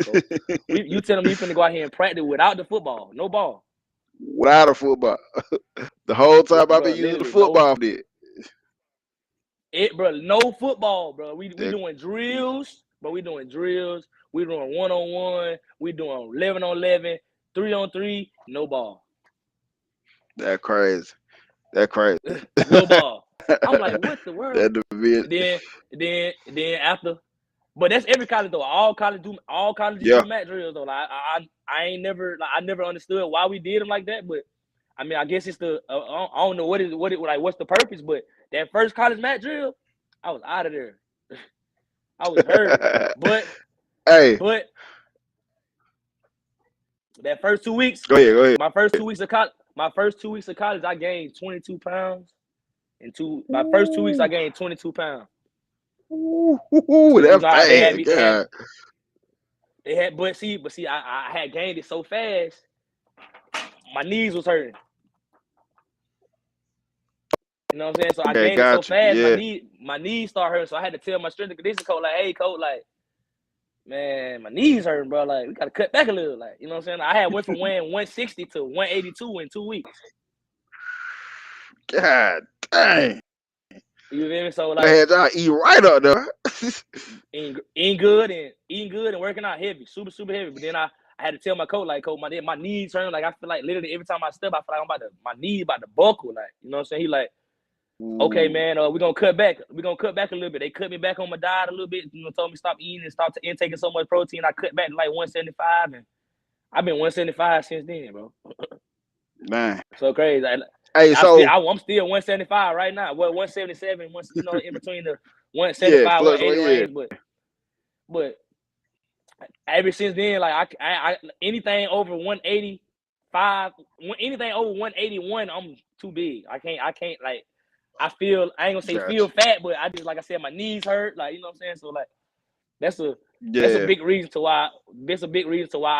coach. You telling me you finna go out here and practice without the football, no ball. Without a football, the whole time I've Bro, been using the literally no football. Did no football, bro. We that doing drills, but we doing drills. We doing 1-on-1. We doing 11-on-11, 3-on-3, no ball. that crazy? That crazy. No ball. I'm like, what the world? That division. Then after, but that's every college though. All colleges Yeah, do mat drills though. Like I ain't never I never understood why we did them like that. But I guess it's the I don't know what's the purpose. But that first college mat drill, I was out of there. I was hurt. But hey, that first 2 weeks, go ahead, go ahead. my first 2 weeks of college, I gained 22 pounds. My first 2 weeks, I gained 22 pounds. Ooh, So that's fast, God. but see, I had gained it so fast, my knees was hurting. You know what I'm saying? So I Okay, gained it so got you. fast, Yeah. my knees start hurting. So I had to tell my strength and conditioning coach, like, hey, coach, like, man, my knees hurting, bro. Like, we gotta cut back a little. Like, you know what I'm saying? I had went from weighing 160 to 182 in 2 weeks. God dang. You feel me? So I like had y'all eat right up there. eating good and working out heavy, super, super heavy. But then I had to tell my coach, like, coach, my knees hurting. Like, I feel like literally every time I step, I feel like my knee about to buckle. Like, you know what I'm saying? He like, okay, man, we're gonna cut back. We're gonna cut back a little bit. They cut me back on my diet a little bit. You know, told me stop eating and stop intaking so much protein. I cut back to like 175, and I've been 175 since then, bro. Man. So crazy. Hey, I'm still 175 right now. Well, 177, you know, in between the 175, yeah, 180 range. yeah. But ever since then, like I anything over 185, anything over 181, I'm too big. I can't like. I ain't gonna say feel fat, but I just, like I said, my knees hurt. Like, you know what I'm saying? So like that's a big reason to why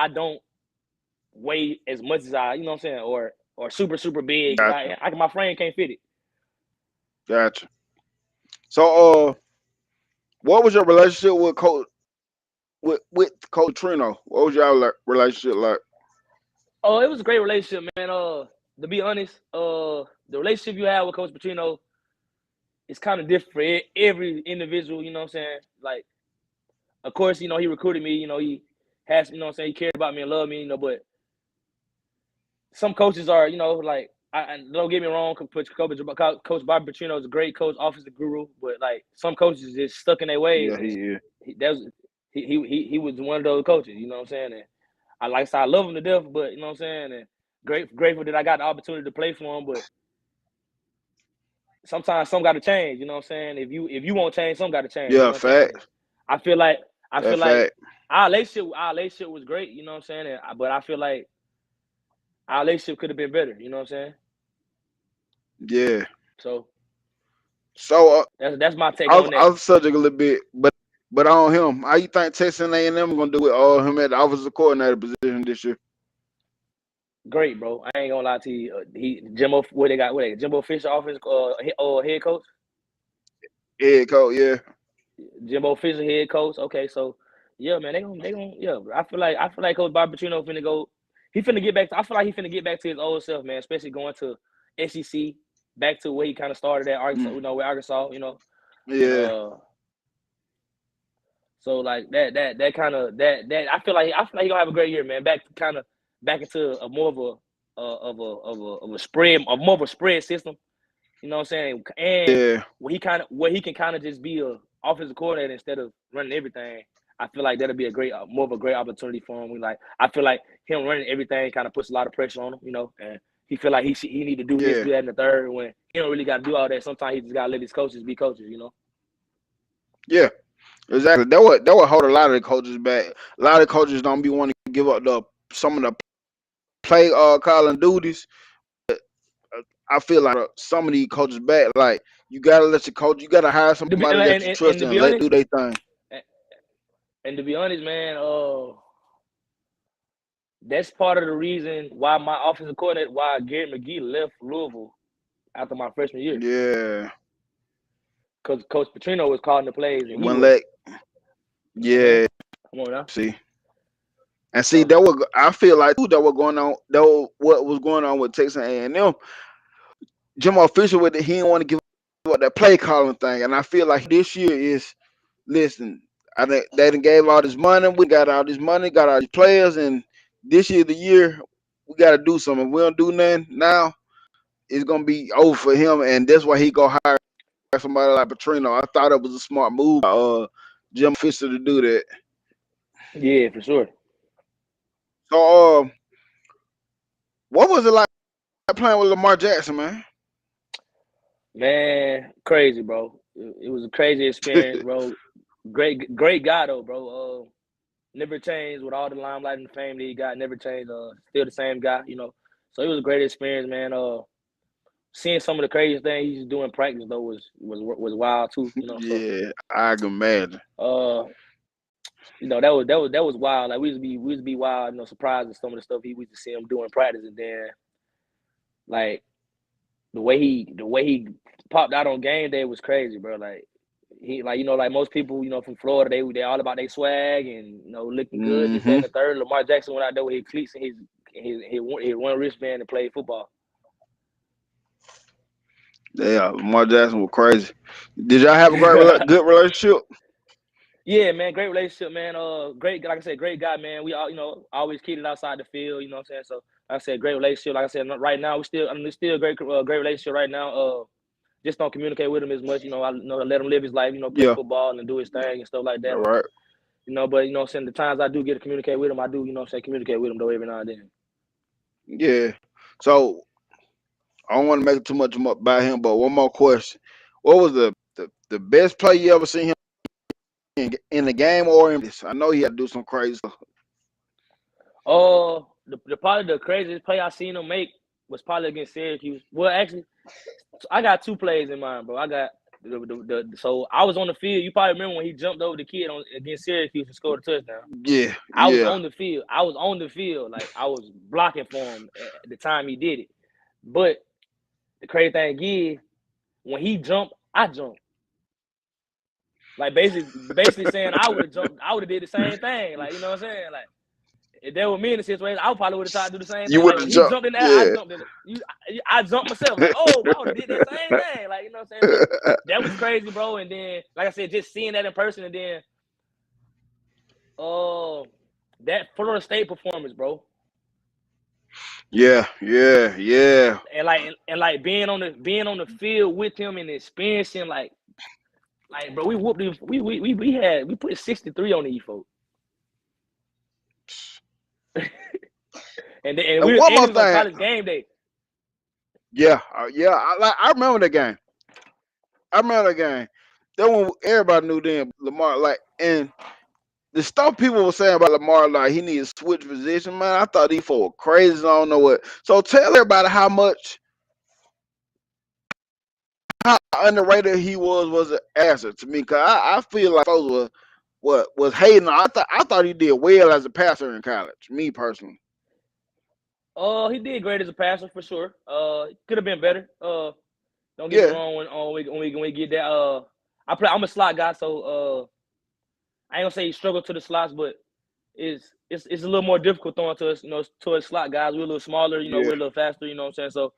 I don't weigh as much as I, you know what I'm saying, or super, super big. Gotcha. My frame can't fit it. Gotcha. So what was your relationship with Coach Trino? What was y'all relationship like? Oh, it was a great relationship, man. To be honest, the relationship you have with Coach Petrino is kind of different for every individual, you know what I'm saying? Like, of course, you know, he recruited me, you know, he has, you know what I'm saying, he cared about me and loved me, you know, but some coaches are, you know, like, I don't get me wrong, Coach Bobby Petrino is a great coach, offensive guru, but like some coaches just stuck in their ways. Yeah, he is. He was one of those coaches, you know what I'm saying? And I love him to death, but you know what I'm saying? And grateful that I got the opportunity to play for him, but sometimes some got to change, you know what I'm saying? If you won't change, some got to change, you Yeah, know what I'm saying? fact. I feel like Fact. our relationship was great, you know what I'm saying? But I feel like our relationship could have been better, you know what I'm saying? Yeah. So that's my take on that. I'll subject a little bit, but on him, how you think Texas A&M gonna do with him at the offensive coordinator position this year? Great, bro. I ain't gonna lie to you. Jimbo Fisher, offense head coach. Head coach, yeah. Jimbo Fisher, head coach. Okay, so yeah, man, they gonna yeah. I feel like Coach Bobby Petrino finna go. He finna get back. I feel like he finna get back to his old self, man. Especially going to SEC, back to where he kind of started at Arkansas. You know, with Arkansas. You know. Yeah. And, so like that I feel like he gonna have a great year, man. Back into a more of a spread, more of a spread system. You know what I'm saying? And where he can kind of just be a offensive coordinator instead of running everything. I feel like that'll be more of a great opportunity for him. I feel like him running everything kind of puts a lot of pressure on him, you know. And he feel like he need to do this, do that, and the third. When he don't really got to do all that. Sometimes he just gotta let his coaches be coaches, you know. Yeah. Exactly. That would hold a lot of the coaches back. A lot of coaches don't be wanting to give up some of the play calling duties. I feel like some of these coaches back. Like you gotta let your coach. You gotta hire somebody that you trust and let do their thing. And to be honest, man, that's part of the reason why my offensive coordinator, why Gary McGee left Louisville after my freshman year. Yeah. Because Coach Petrino was calling the plays and he was. Yeah. Come on now. See. And see, I feel like too, that what was going on with Texas A&M. Jimbo Fisher he didn't want to give up that play calling thing, and I feel like this year is listen. I think they done gave all this money. We got all this money, got all these players, and this year the year we got to do something. If we don't do nothing now, it's gonna be over for him, and that's why he go hire somebody like Petrino. I thought it was a smart move, Jim Fisher to do that. Yeah, for sure. So, what was it like playing with Lamar Jackson, man? Man, crazy, bro. It was a crazy experience, bro. Great guy though, bro. Never changed with all the limelight and the fame that he got. Never changed. Still the same guy, you know. So it was a great experience, man. Seeing some of the crazy things he's doing in practice though was wild too, you know. Yeah, I can imagine. You know, that was wild. Like we used to be wild, you know, surprised at some of the stuff we used to see him do in practice, and then like the way he popped out on game day was crazy, bro. Like he, like, you know, like most people, you know, from Florida, they all about their swag and, you know, looking good. This, that, and the third. Lamar Jackson went out there with his cleats and his one wristband and played football. Yeah, Lamar Jackson was crazy. Did y'all have a good relationship? Yeah, man, great relationship, man. Great, like I said, great guy, man. We all, you know, always keep it outside the field. You know what I'm saying? So, like I said, great relationship. Like I said, right now it's still a great relationship right now. Just don't communicate with him as much. You know, I let him live his life. You know, play football and do his thing and stuff like that. All right. You know, but you know, saying the times I do get to communicate with him, I do, you know, communicate with him though every now and then. Yeah. So I don't want to make it too much about him, but one more question: what was the best play you ever seen him in the game or in this? I know he had to do some crazy stuff. The probably the craziest play I seen him make was probably against Syracuse. Well, actually, I got 2 plays in mind, bro. I got so I was on the field. You probably remember when he jumped over the kid against Syracuse and scored a touchdown. Yeah, I was on the field. Like I was blocking for him at the time he did it. But the crazy thing is, when he jumped, I jumped. Like basically saying I would have jumped. I would have did the same thing. Like, you know what I'm saying? Like, if they were me in the situation, I probably would have tried to do the same thing. Like when he jumped in there, I jumped in it. I jumped myself. Like, oh, I would have did that same thing. Like, you know what I'm saying? But that was crazy, bro. And then, like I said, just seeing that in person, and then that Florida State performance, bro. Yeah. And like being on the field with him and experiencing like bro, we whooped him. We put 63 on these folks. and we one more was on thing. College game day. Yeah. I remember that game. That one everybody knew then Lamar, like, and the stuff people were saying about Lamar, like he needs to switch position, man. I thought he for crazy. I don't know what. So tell everybody how underrated he was an asset to me, cause I feel like those was hating. I thought he did well as a passer in college. Me personally. He did great as a passer for sure. Could have been better. Don't get me wrong when we get that. I'm a slot guy, so I ain't gonna say he struggled to the slots, but it's a little more difficult throwing to us, you know, to us slot guys. We're a little smaller, you know, we're a little faster, you know what I'm saying? So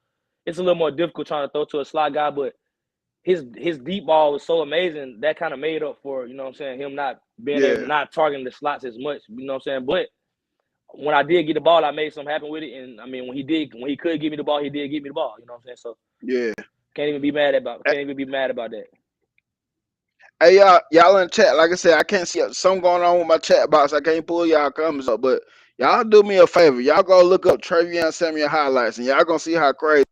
it's a little more difficult trying to throw to a slot guy, but his deep ball was so amazing that kind of made up for, you know what I'm saying, him not being able, not targeting the slots as much, you know what I'm saying? But when I did get the ball, I made something happen with it. And I mean, when he could give me the ball, he did give me the ball, you know what I'm saying? So can't even be mad about that. Hey, y'all in the chat. Like I said, I can't see something going on with my chat box. I can't pull y'all comments up, but y'all do me a favor. Y'all go look up Traveon Samuel highlights, and y'all gonna see how crazy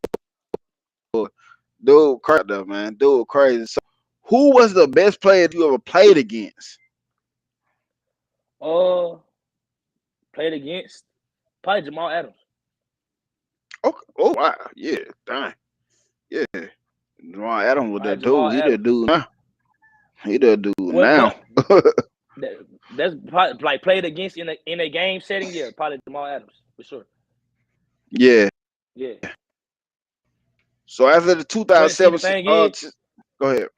dude crazy, man. Dude crazy. So, who was the best player you ever played against? Played against probably Jamal Adams. Okay. Oh wow, yeah, dang, yeah. Jamal Adams was that dude. He that dude now. He that dude now. That's probably like played against in a game setting. Yeah, probably Jamal Adams for sure. Yeah. So after the 2007, go ahead.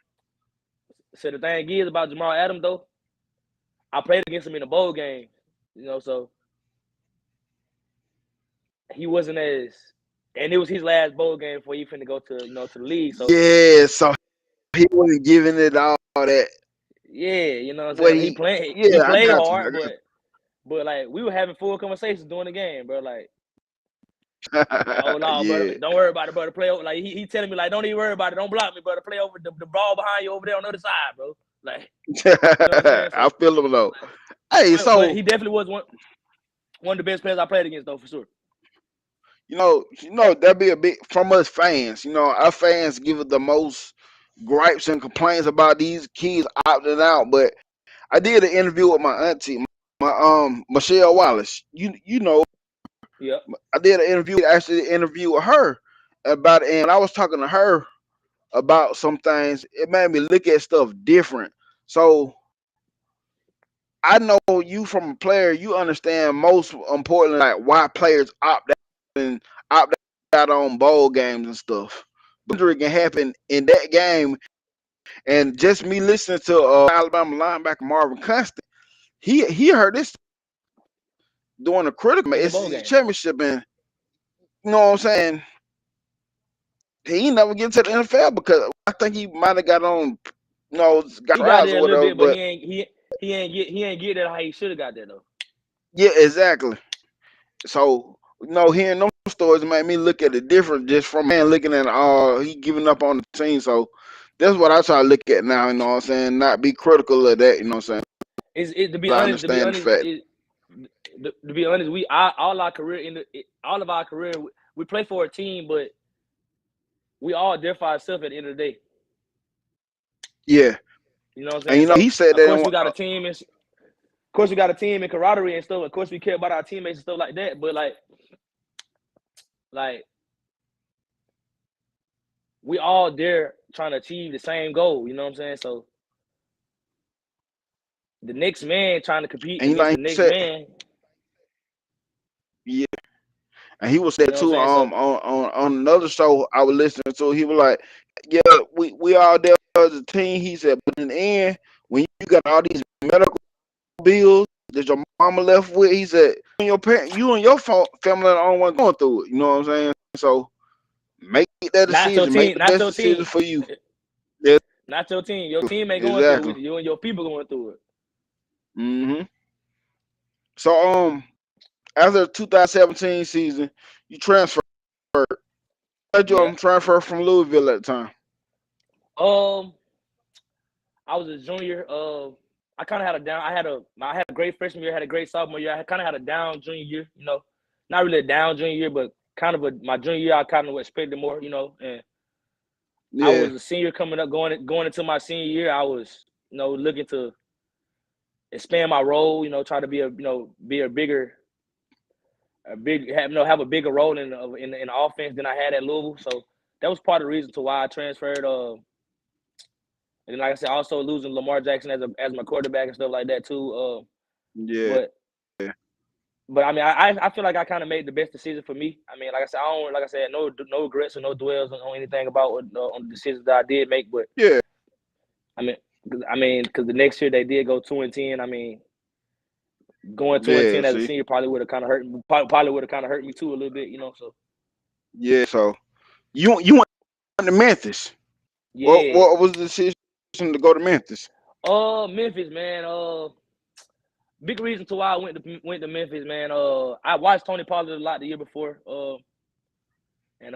So the thing is about Jamal Adams though, I played against him in a bowl game, you know, so he wasn't as, and it was his last bowl game before he finna go to, you know, to the league. So yeah, so he wasn't giving it all that. Yeah, you know what I'm saying? He played hard, but like we were having full conversations during the game, bro. Like, oh no, brother, don't worry about it, brother. Play over. Like he telling me, like, don't even worry about it. Don't block me, brother. Play over the ball behind you over there on the other side, bro. Like, you know what I'm saying? So, I feel him though. Like, but he definitely was one of the best players I played against, though, for sure. You know, that'd be a big from us fans. You know, our fans give it the most gripes and complaints about these kids opting out. But I did an interview with my auntie, my Michelle Wallace. You know, yeah. I did an interview with her about it, and I was talking to her about some things. It made me look at stuff different. So I know you from a player, you understand most importantly like why players opt out on bowl games and stuff. injury can happen in that game. And just me listening to Alabama linebacker Marvin Constant, he heard this during a critical in the bowl SEC game. championship, and you know what I'm saying? He never get to the NFL because I think he might have got on, got He got trials there or a little whatever. bit, but But he ain't get that how he should have got there though. yeah, exactly. So hearing them stories made me look at it different, just from man looking at he giving up on the team. So that's what I try to look at now. You know what I'm saying? Not be critical of that. You know what I'm saying? To be But I honest, understand the fact. To be honest, all our career all of our career we play for a team, but we all there for ourselves at the end of the day. Yeah, You know what I'm and saying? So he said of that. course we got a team, and of course we got a team and camaraderie and stuff. Of course we care about our teammates and stuff like that. But like we all there trying to achieve the same goal. You know what I'm saying? So the next man trying to compete And against he the next said, man. yeah. And he was there You know too. what I'm saying? So On another show I was listening to, he was like, "Yeah, we all there as a team." He said, "But in the end, when you got all these medical bills that your mama left with," he said, you and your family are the only one going through it." You know what I'm saying? So make that not your decision. Make team, the not best your decision team. for you. Yeah, Not your team. Your team ain't going through it exactly. with you. You and your people going through it. hmm So after the 2017 season, you transferred. How'd Yeah. you transfer from Louisville at the time? I was a junior. I kind of had a down. I had a great freshman year. Had a great sophomore year. I kind of had a down junior year. You know, not really a down junior year, but kind of my junior year. I kind of expected more. You know, and I Yeah, was a senior coming up, going into my senior year. I was looking to expand my role. You know, try to be a bigger. Have a bigger role in the offense than I had at Louisville. So that was part of the reason to why I transferred. And like I said, also losing Lamar Jackson as my quarterback and stuff like that too. yeah, But I mean, I feel like I kind of made the best decision for me. I mean, like I said, no regrets or no dwells on anything about on the decisions that I did make. But yeah, because the next year they did go 2-10. I mean, going yeah. 2-10 as a See, senior probably would have kind of hurt me. Probably would have kind of hurt me too a little bit. You know, so yeah. So you went to Memphis. yeah. What was the decision to go to Memphis? Memphis, man. Big reason to why I went to Memphis, man. I watched Tony Pollard a lot the year before. And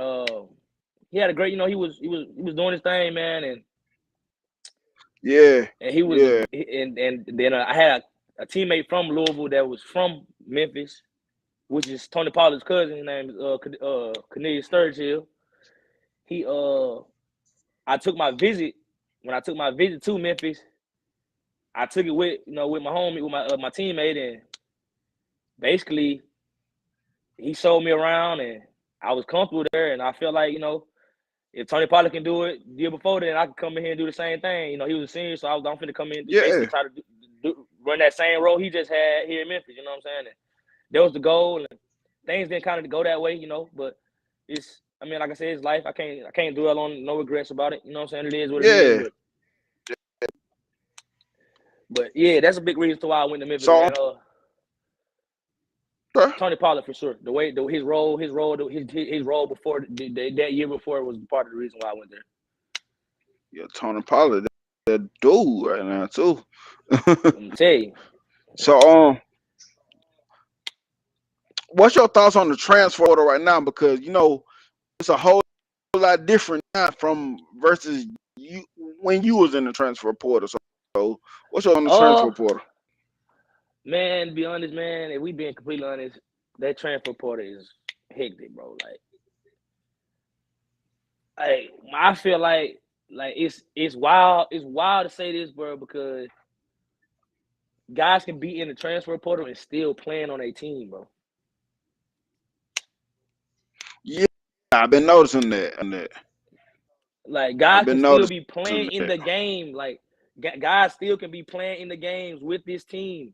he had a great, he was doing his thing, man, and Yeah, he was, yeah, and then I had a teammate from Louisville that was from Memphis, which is Tony Pollard's cousin. His name is Cornelius Sturgill. He I took my visit when I took my visit to Memphis. I took it with with my homie, with my teammate, and basically he showed me around, and I was comfortable there, and I felt like if Tony Pollard can do it the year before, then I can come in here and do the same thing. He was a senior, so I'm finna come in and basically yeah. try to run that same role he just had here in Memphis. You know what I'm saying? And that was the goal, and things didn't kind of go that way, but like I said, it's life. I can't dwell on no regrets about it. You know what I'm saying? It is what it is. Yeah. But yeah, that's a big reason to why I went to Memphis, So, man. Tony Pollard for sure. His role before that year before was part of the reason why I went there. yeah, Tony Pollard, that dude right now too. I'm tell you. So, what's your thoughts on the transfer order right now? Because it's a whole lot different now from versus you when you was in the transfer portal. So what's your on the transfer portal? Man, to be honest, man, if we being completely honest, that transfer portal is hectic, bro. I feel like it's wild. It's wild to say this, bro, because guys can be in the transfer portal and still playing on a team, bro. Yeah, I've been noticing that. Like guys can still be playing in that. the game. Like guys still can be playing in the games with this team,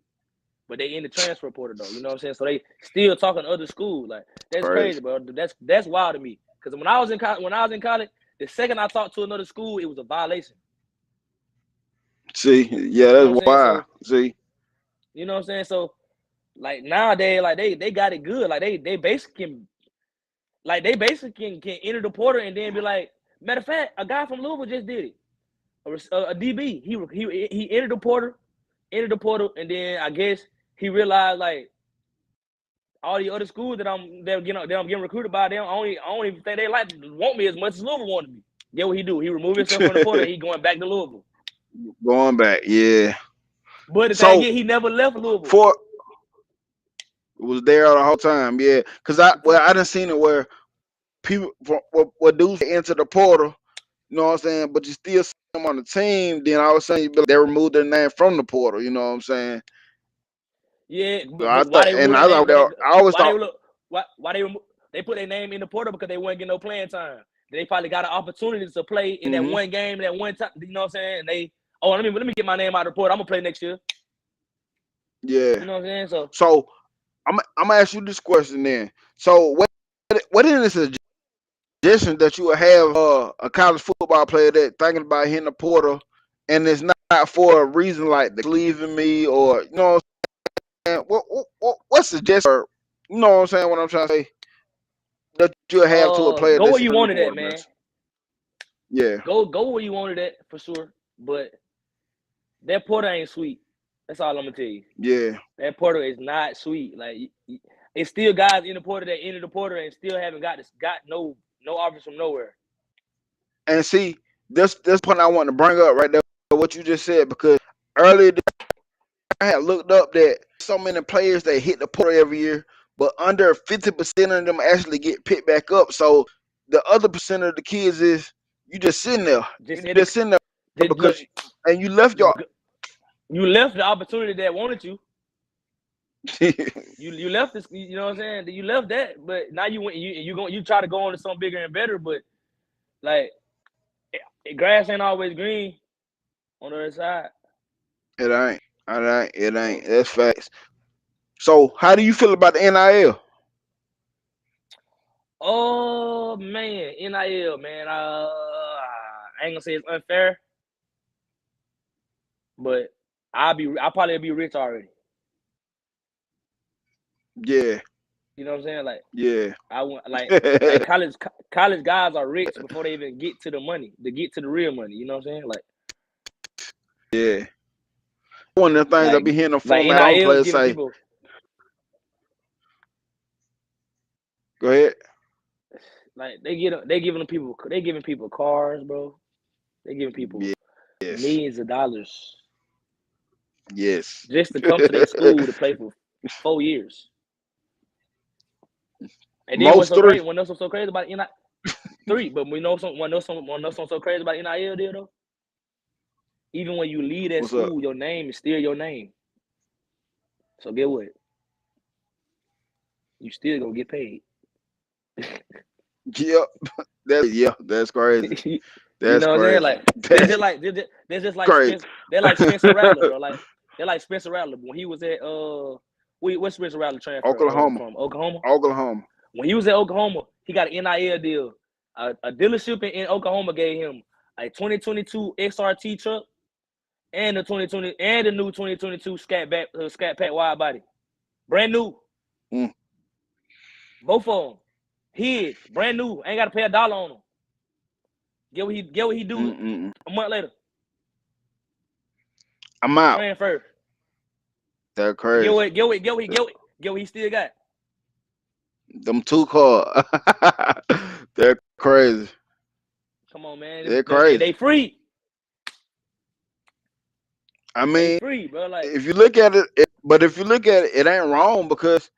but they in the transfer portal though. You know what I'm saying? So they still talking to other schools. Like that's crazy, bro. That's wild to me. Because when I was in college, The second I talked to another school, it was a violation. See, yeah, that's wild. See, you know what I'm saying? So, like nowadays, like they got it good. Like they basically can enter the portal and then be like, matter of fact, a guy from Louisville just did it. A DB, he entered the portal, and then I guess he realized like all the other schools that I'm getting recruited by, I don't even think they want me as much as Louisville wanted me. Get what he do? He removed himself from the portal and he going back to Louisville. Going back, yeah. But the thing is, he never left Louisville. Was there the whole time, yeah. Cause I done seen it where people what dudes enter the portal, you know what I'm saying, but you still see them on the team, then all of a sudden they removed their name from the portal, you know what I'm saying? Yeah, but why they put their name in the portal because they wouldn't get no playing time. They probably got an opportunity to play in that one game, that one time, you know what I'm saying? And they, let me get my name out of the portal. I'm gonna play next year. Yeah. You know what I'm saying? So I'm gonna ask you this question then. So what is this suggestion that you would have a college football player that thinking about hitting the portal and it's not for a reason like they leaving me or you know what I'm saying? What suggestion? You know what I'm saying? What I'm trying to say that you have to a player. Go where you wanted at, man. Yeah. Go where you wanted at for sure. But that portal ain't sweet. That's all I'm gonna tell you. Yeah. That portal is not sweet. Like it's still guys in the portal that entered the portal and still haven't got no offers from nowhere. And see, this point I want to bring up right there, what you just said, because earlier I had looked up that so many players that hit the portal every year, but under 50% of them actually get picked back up. So the other percent of the kids is you just sitting there. Just sitting there because you left you left the opportunity that wanted you. you left this, you know what I'm saying? You left that, but now you try to go on to something bigger and better, but like grass ain't always green on the other side. It ain't. That's facts. So how do you feel about the NIL? Oh man, NIL, man. I ain't gonna say it's unfair, but I'll probably be rich already. Yeah. You know what I'm saying? Like, yeah. I want like college guys are rich before they even get to the money, to get to the real money. You know what I'm saying? Like, yeah. One of the things I be hearing the former players say. People, go ahead. Like they giving people cars, bro. They giving people millions of dollars. Yes. Just to come to their school to play for 4 years. And then what's so crazy about NIL? 3, but we know something so crazy about NIL deal though. Even when you leave that school, your name is still your name. So get what? You still gonna get paid. Yep. That's crazy. You know what I'm saying? Like they're just like crazy. They're like Spencer Rattler, bro. Like they're like Spencer Rattler when he was at what's Spencer Rattler transfer from Oklahoma? When he was at Oklahoma, he got an NIL deal. A dealership in Oklahoma gave him a 2022 XRT truck and the new 2022 Scat Pack wide body, brand new. Both of them, his brand new. Ain't got to pay $1 on them. Get what he do a month later. I'm out. Transfer. They're crazy. Get what he still got. Them 2 cars. They're crazy. Come on, man. They're crazy. They free. I mean, free, bro. Like if you look at it, it ain't wrong because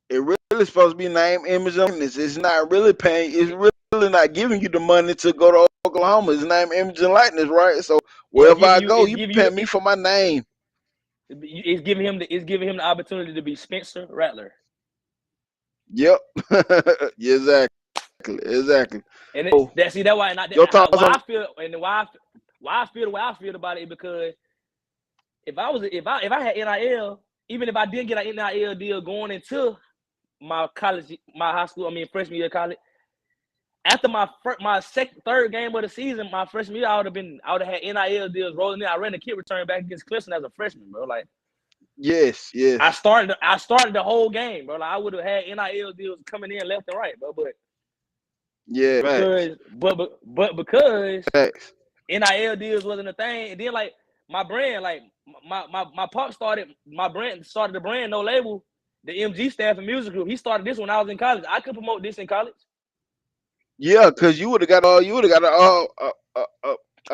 it really supposed to be name, image, and likeness. It's not really paying. It's really not giving you the money to go to Oklahoma. It's name, image, and likeness, right? So wherever I go, you pay me for my name. It's giving him the opportunity to be Spencer Rattler. Yep. Exactly. And that's why I feel the way I feel about it, because if I had NIL, even if I didn't get an NIL deal going into my high school, freshman year of college, after my third game of the season, my freshman year, I would have had NIL deals rolling in. I ran a kick return back against Clemson as a freshman, bro. Like, yes. I started the whole game, bro. Like, I would have had NIL deals coming in left and right, bro. But Yeah, because facts. NIL deals wasn't a thing, and then like my brand, like my pop started the brand No Label, the MG Staff and Music Group. He started this when I was in college. I could promote this in college. Yeah, because you would have got a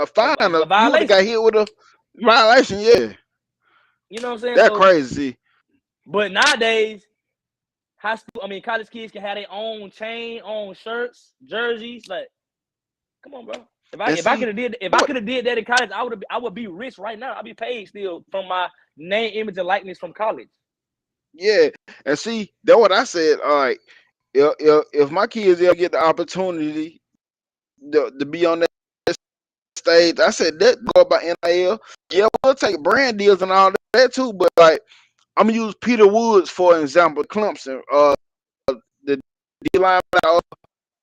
fine. A You would have violation. got hit with a violation. Yeah, You know what I'm saying? that's crazy. But nowadays, college kids can have their own chain, own shirts, jerseys. Like, come on, bro. If I could have did that in college, I would be rich right now. I'd be paid still from my name, image, and likeness from college. Yeah, and see, that's what I said. All right, if my kids ever get the opportunity to be on that stage, I said that go about NIL. Yeah, we'll take brand deals and all that too. But like, I'm gonna use Peter Woods for example. Clemson, the D line out of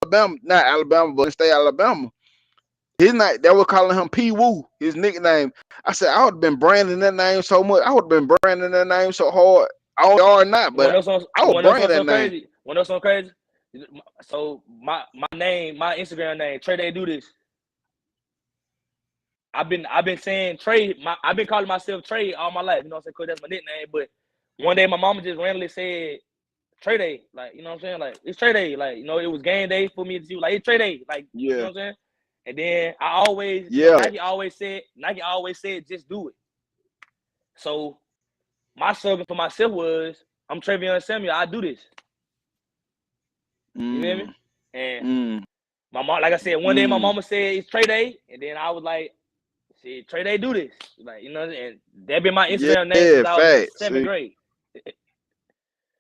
Alabama, not Alabama, but State Alabama. His name, they were calling him P Woo, his nickname. I said I would have been branding that name so much. I would have been branding that name so hard. I are not, but I would brand that name. When that's so crazy. So my name, my Instagram name, Trey Day Do This. I've been saying Trey. I've been calling myself Trey all my life. You know what I'm saying? Cause that's my nickname. But one day my mama just randomly said Trey Day. Like, you know what I'm saying? Like, it's Trey Day. Like, you know, it was game day for me. She was like, it's Trey Day. Like, you know what I'm saying? And then Nike always said, just do it. So my slogan for myself was, I'm Traveon Samuel. I do this. You feel me? And my mom, like I said, one day my mama said it's Trey Day, and then I was like, "See, Trey Day do this." Like, you know, and that been my Instagram name since I was in the seventh grade.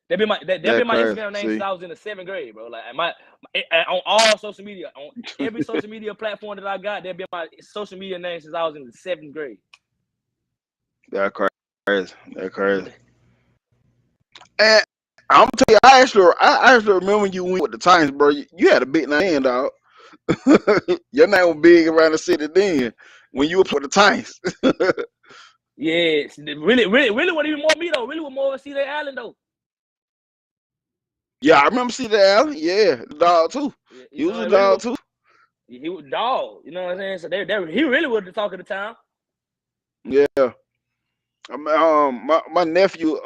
That been my Instagram name since I was in the seventh grade, bro. Like on all social media, on every social media platform that I got, that been my social media name since I was in the seventh grade. That's crazy. That's crazy. And I'm gonna tell you, I actually remember when you went with the Titans, bro. You had a big name, dog. Your name was big around the city then when you were with the Titans. Yeah, really wasn't even more me though. Really was more of C.J. Allen though. Yeah, I remember C.J. Allen. Yeah, the dog too. He was a dog too. He was dog. You know what I'm saying? So he really was the talk of the town. Yeah. My nephew,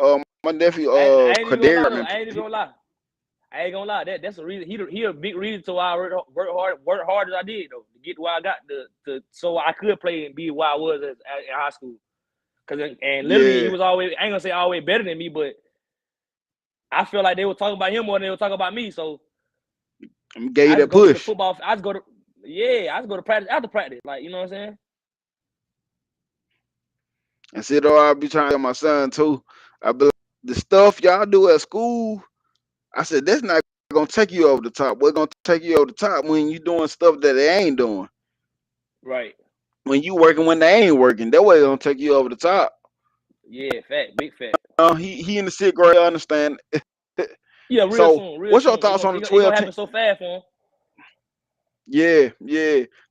Kadarius. I ain't even gonna lie. That's a reason. He a big reason to why I work hard as I did though to get to where I got so I could play and be where I was in high school. And literally he was always, I ain't gonna say always better than me, but I feel like they were talking about him more than they were talking about me. So gave you that push. Football. I just go to practice after practice. Like, you know what I'm saying? And see, though, I'll be trying to tell my son too. I be like, the stuff y'all do at school, I said, that's not gonna take you over the top. We're gonna take you over the top when you doing stuff that they ain't doing. Right. When you working when they ain't working, that way gonna take you over the top. Yeah, big fact. He in the 6th grade, I understand. Yeah, real soon. What's your thoughts on the 12 team? Happen so fast for him. Yeah.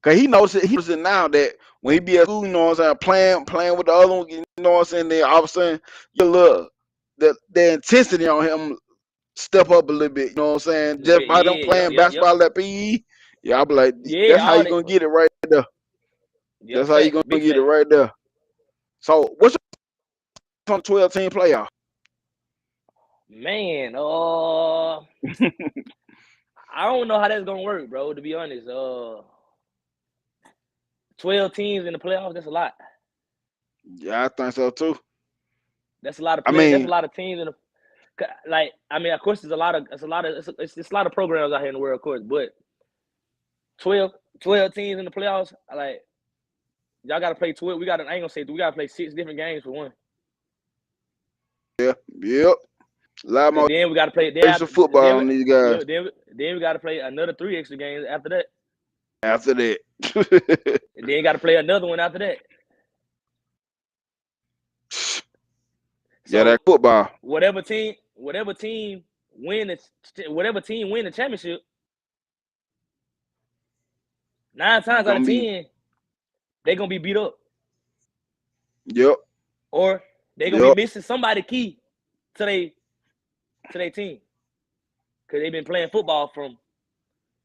Cause he knows it now that when he be at school, you know what I'm saying, playing with the other one, you know what I'm saying, then all of a sudden you look the intensity on him step up a little bit, you know what I'm saying? Just by them playing basketball at PE. Yeah, I'll be like, that's how you gonna get it right there. That's how you gonna get it right there. So what's on 12-team playoff? Man, I don't know how that's gonna work, bro. To be honest, 12 teams in the playoffs, that's a lot. Yeah, I think so too. That's a lot of players. That's a lot of teams in the. Like, I mean, of course, it's a lot of programs out here in the world, of course, but 12 teams in the playoffs, like, y'all got to play 12. I ain't gonna say we got to play 6 different games for one. Yeah, yep. A lot more. Then we got to play football on these guys. Then we got to play another 3 extra games after that. And then you got to play another one after that. Yeah, that football. Whatever team win the championship, 9 times out of Gonna be 10, they gonna be beat up, yep. or they gonna be missing somebody key to their team, because they've been playing football from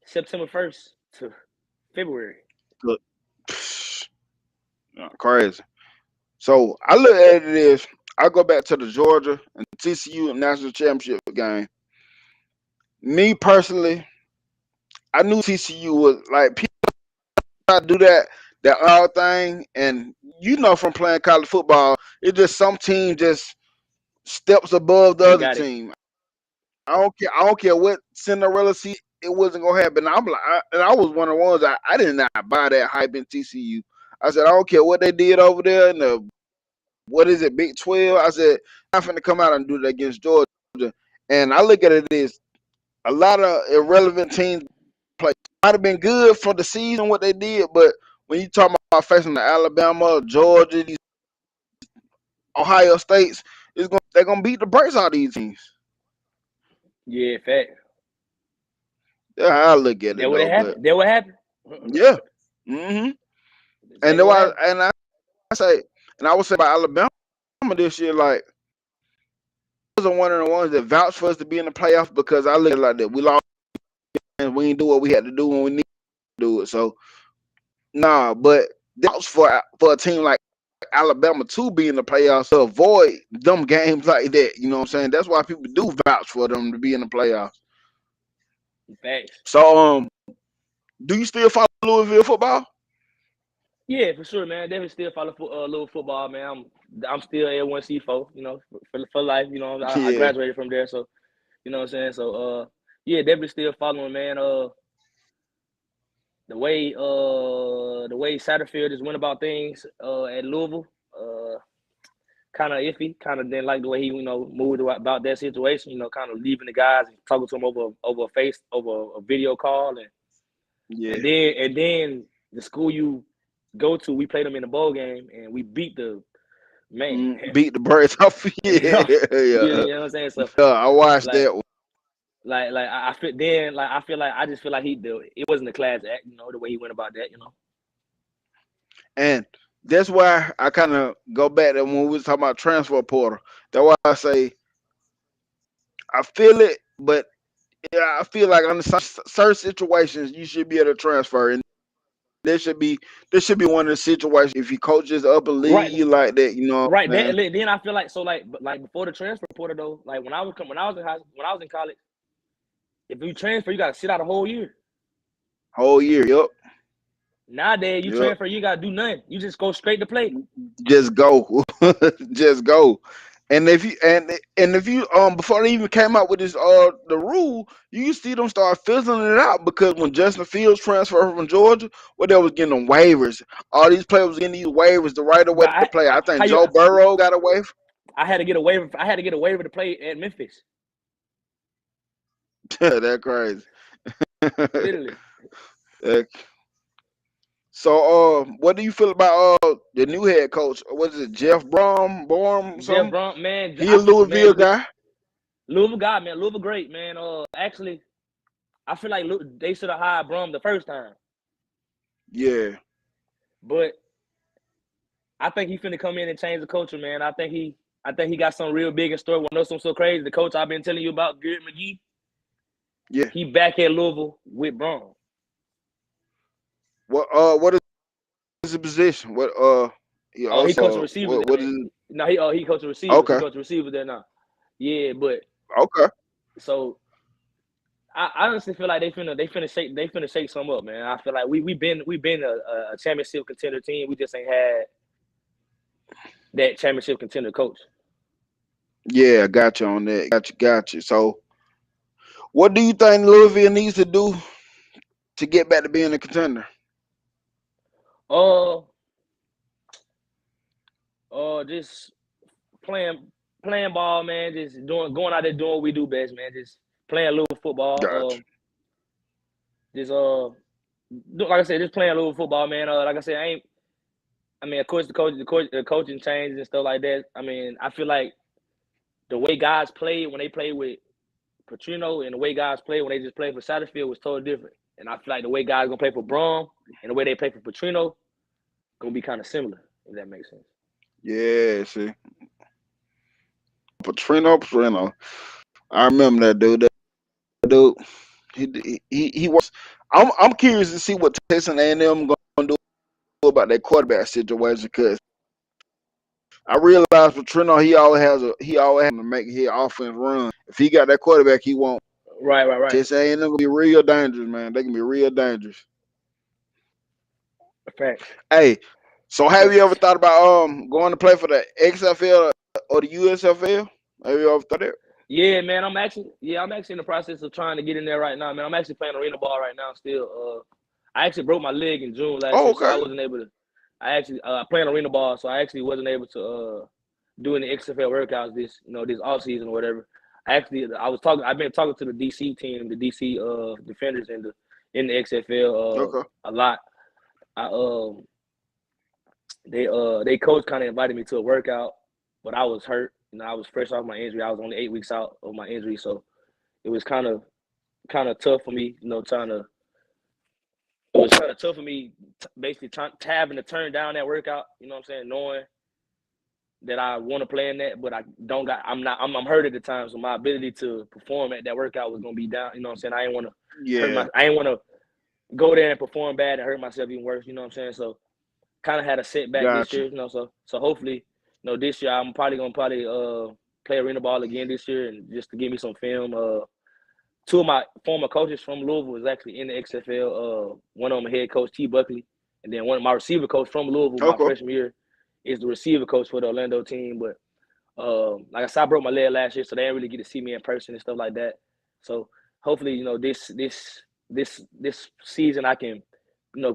September 1st to February. Look, crazy. So I look at it as I go back to the Georgia and TCU national championship game. Me personally, I knew TCU was like people try to do that all thing, and from playing college football, it's just some team just steps above the They other got it. team. I don't care. I don't care what Cinderella see. It wasn't gonna happen. I'm like, I was one of the ones. I did not buy that hype in TCU. I said I don't care what they did over there in the what is it, Big 12. I said I'm finna come out and do that against Georgia. And I look at it as a lot of irrelevant teams play. Might have been good for the season what they did, but when you talk about facing the Alabama, Georgia, these Ohio States, they're gonna beat the brakes out of these teams. Yeah, fact. Yeah, I look at That it would though, have happened. That would happen. yeah. Mm-hmm. And Exactly then what happened. I would say about Alabama this year, like wasn't one of the ones that vouched for us to be in the playoffs because I look at it like that. We lost and we didn't do what we had to do when we needed to do it. So nah, but that's for a team like Alabama to be in the playoffs to avoid them games like that. You know what I'm saying? That's why people do vouch for them to be in the playoffs. Facts. So do you still follow Louisville football? Yeah, for sure, man. Definitely still follow Louisville football, man. I'm still L1C4, for life. I Yeah. graduated from there, so you know what I'm saying. So yeah, definitely still following, man. The way Satterfield just went about things at Louisville, kind of iffy. Kind of didn't like the way he moved about that situation. Kind of leaving the guys and talking to them over a video call, Yeah. and then the school you go to, we played them in the bowl game and we beat the man. Beat the birds off. Yeah. You know Yeah. what I'm saying? So I watched like that one. I feel then I just feel like it wasn't a class act, the way he went about that, And that's why I kind of go back to when we was talking about transfer portal. That's why I say I feel it, but yeah, I feel like under certain situations you should be able to transfer, and this should be one of the situations if you coach this upper right. league like that, Right. man. Then I feel like like before the transfer portal though, like when I was in college, if you transfer, you gotta sit out a whole year. Whole year, yep. Nowadays, you transfer, you gotta do nothing. You just go straight to play. Just go, just go. And if you before they even came out with this the rule, you see them start fizzling it out because when Justin Fields transferred from Georgia, they was getting them waivers. All these players was getting these waivers the right away to play. I think Joe Burrow got a waiver. I had to get a waiver. I had to get a waiver to play at Memphis. That crazy. Literally. So, what do you feel about the new head coach? What is it, Jeff Brom? Jeff Brom, man. He a Louisville guy. Louisville guy, man. Louisville great, man. Actually, I feel like they should have hired Brom the first time. Yeah. But I think he finna come in and change the culture, man. I think he got something real big in store. Want to know something so crazy? The coach I've been telling you about, Garrett McGee. Yeah. He back at Louisville with Brom. What is his position? He coaching receivers. What is it? No, he coaching receivers. Okay. He coaching receivers there now. Yeah, but okay. So I honestly feel like they finna shake some up, man. I feel like we've been a championship contender team. We just ain't had that championship contender coach. Yeah, got you on that. Got you. So, what do you think Louisville needs to do to get back to being a contender? Just playing ball, man. Just going out there doing what we do best, man. Just playing a little football. Gotcha. Like I said, just playing a little football, man. Like I said, of course, the coaching changed and stuff like that. I mean, I feel like the way guys played when they played with Petrino and the way guys played when they just played for Satterfield was totally different. And I feel like the way guys gonna play for Brom and the way they play for Petrino gonna be kind of similar, if that makes sense. Yeah, see. Petrino. I remember that dude. That dude, he was. I'm curious to see what Texas A&M gonna do about that quarterback situation, because I realize Petrino, he always has to make his offense run. If he got that quarterback, he won't. Right. Texas A&M gonna be real dangerous, man. They can be real dangerous. Facts. Hey, so have you ever thought about going to play for the XFL or the USFL? Have you ever thought that? Yeah, man. I'm actually in the process of trying to get in there right now, man. I'm actually playing arena ball right now still. I actually broke my leg in June last year, so I wasn't able to. I actually playing arena ball, so I actually wasn't able to do any XFL workouts this off season or whatever. I've been talking to the DC team, the DC defenders in the XFL a lot. They coach kind of invited me to a workout, but I was hurt. I was fresh off my injury. I was only 8 weeks out of my injury, so it was kind of tough for me, it was kind of tough for me, basically having to turn down that workout. You know what I'm saying? Knowing that I want to play in that, but I'm hurt at the time, so my ability to perform at that workout was gonna be down. You know what I'm saying? I ain't want to go there and perform bad and hurt myself even worse. You know what I'm saying? So kind of had a setback this year. So hopefully, this year I'm probably gonna play arena ball again this year, and just to give me some film. Two of my former coaches from Louisville was actually in the XFL. One of them, head coach T. Buckley, and then one of my receiver coach from Louisville my freshman year is the receiver coach for the Orlando team. But like I said, I broke my leg last year, so they didn't really get to see me in person and stuff like that. So hopefully, this season I can,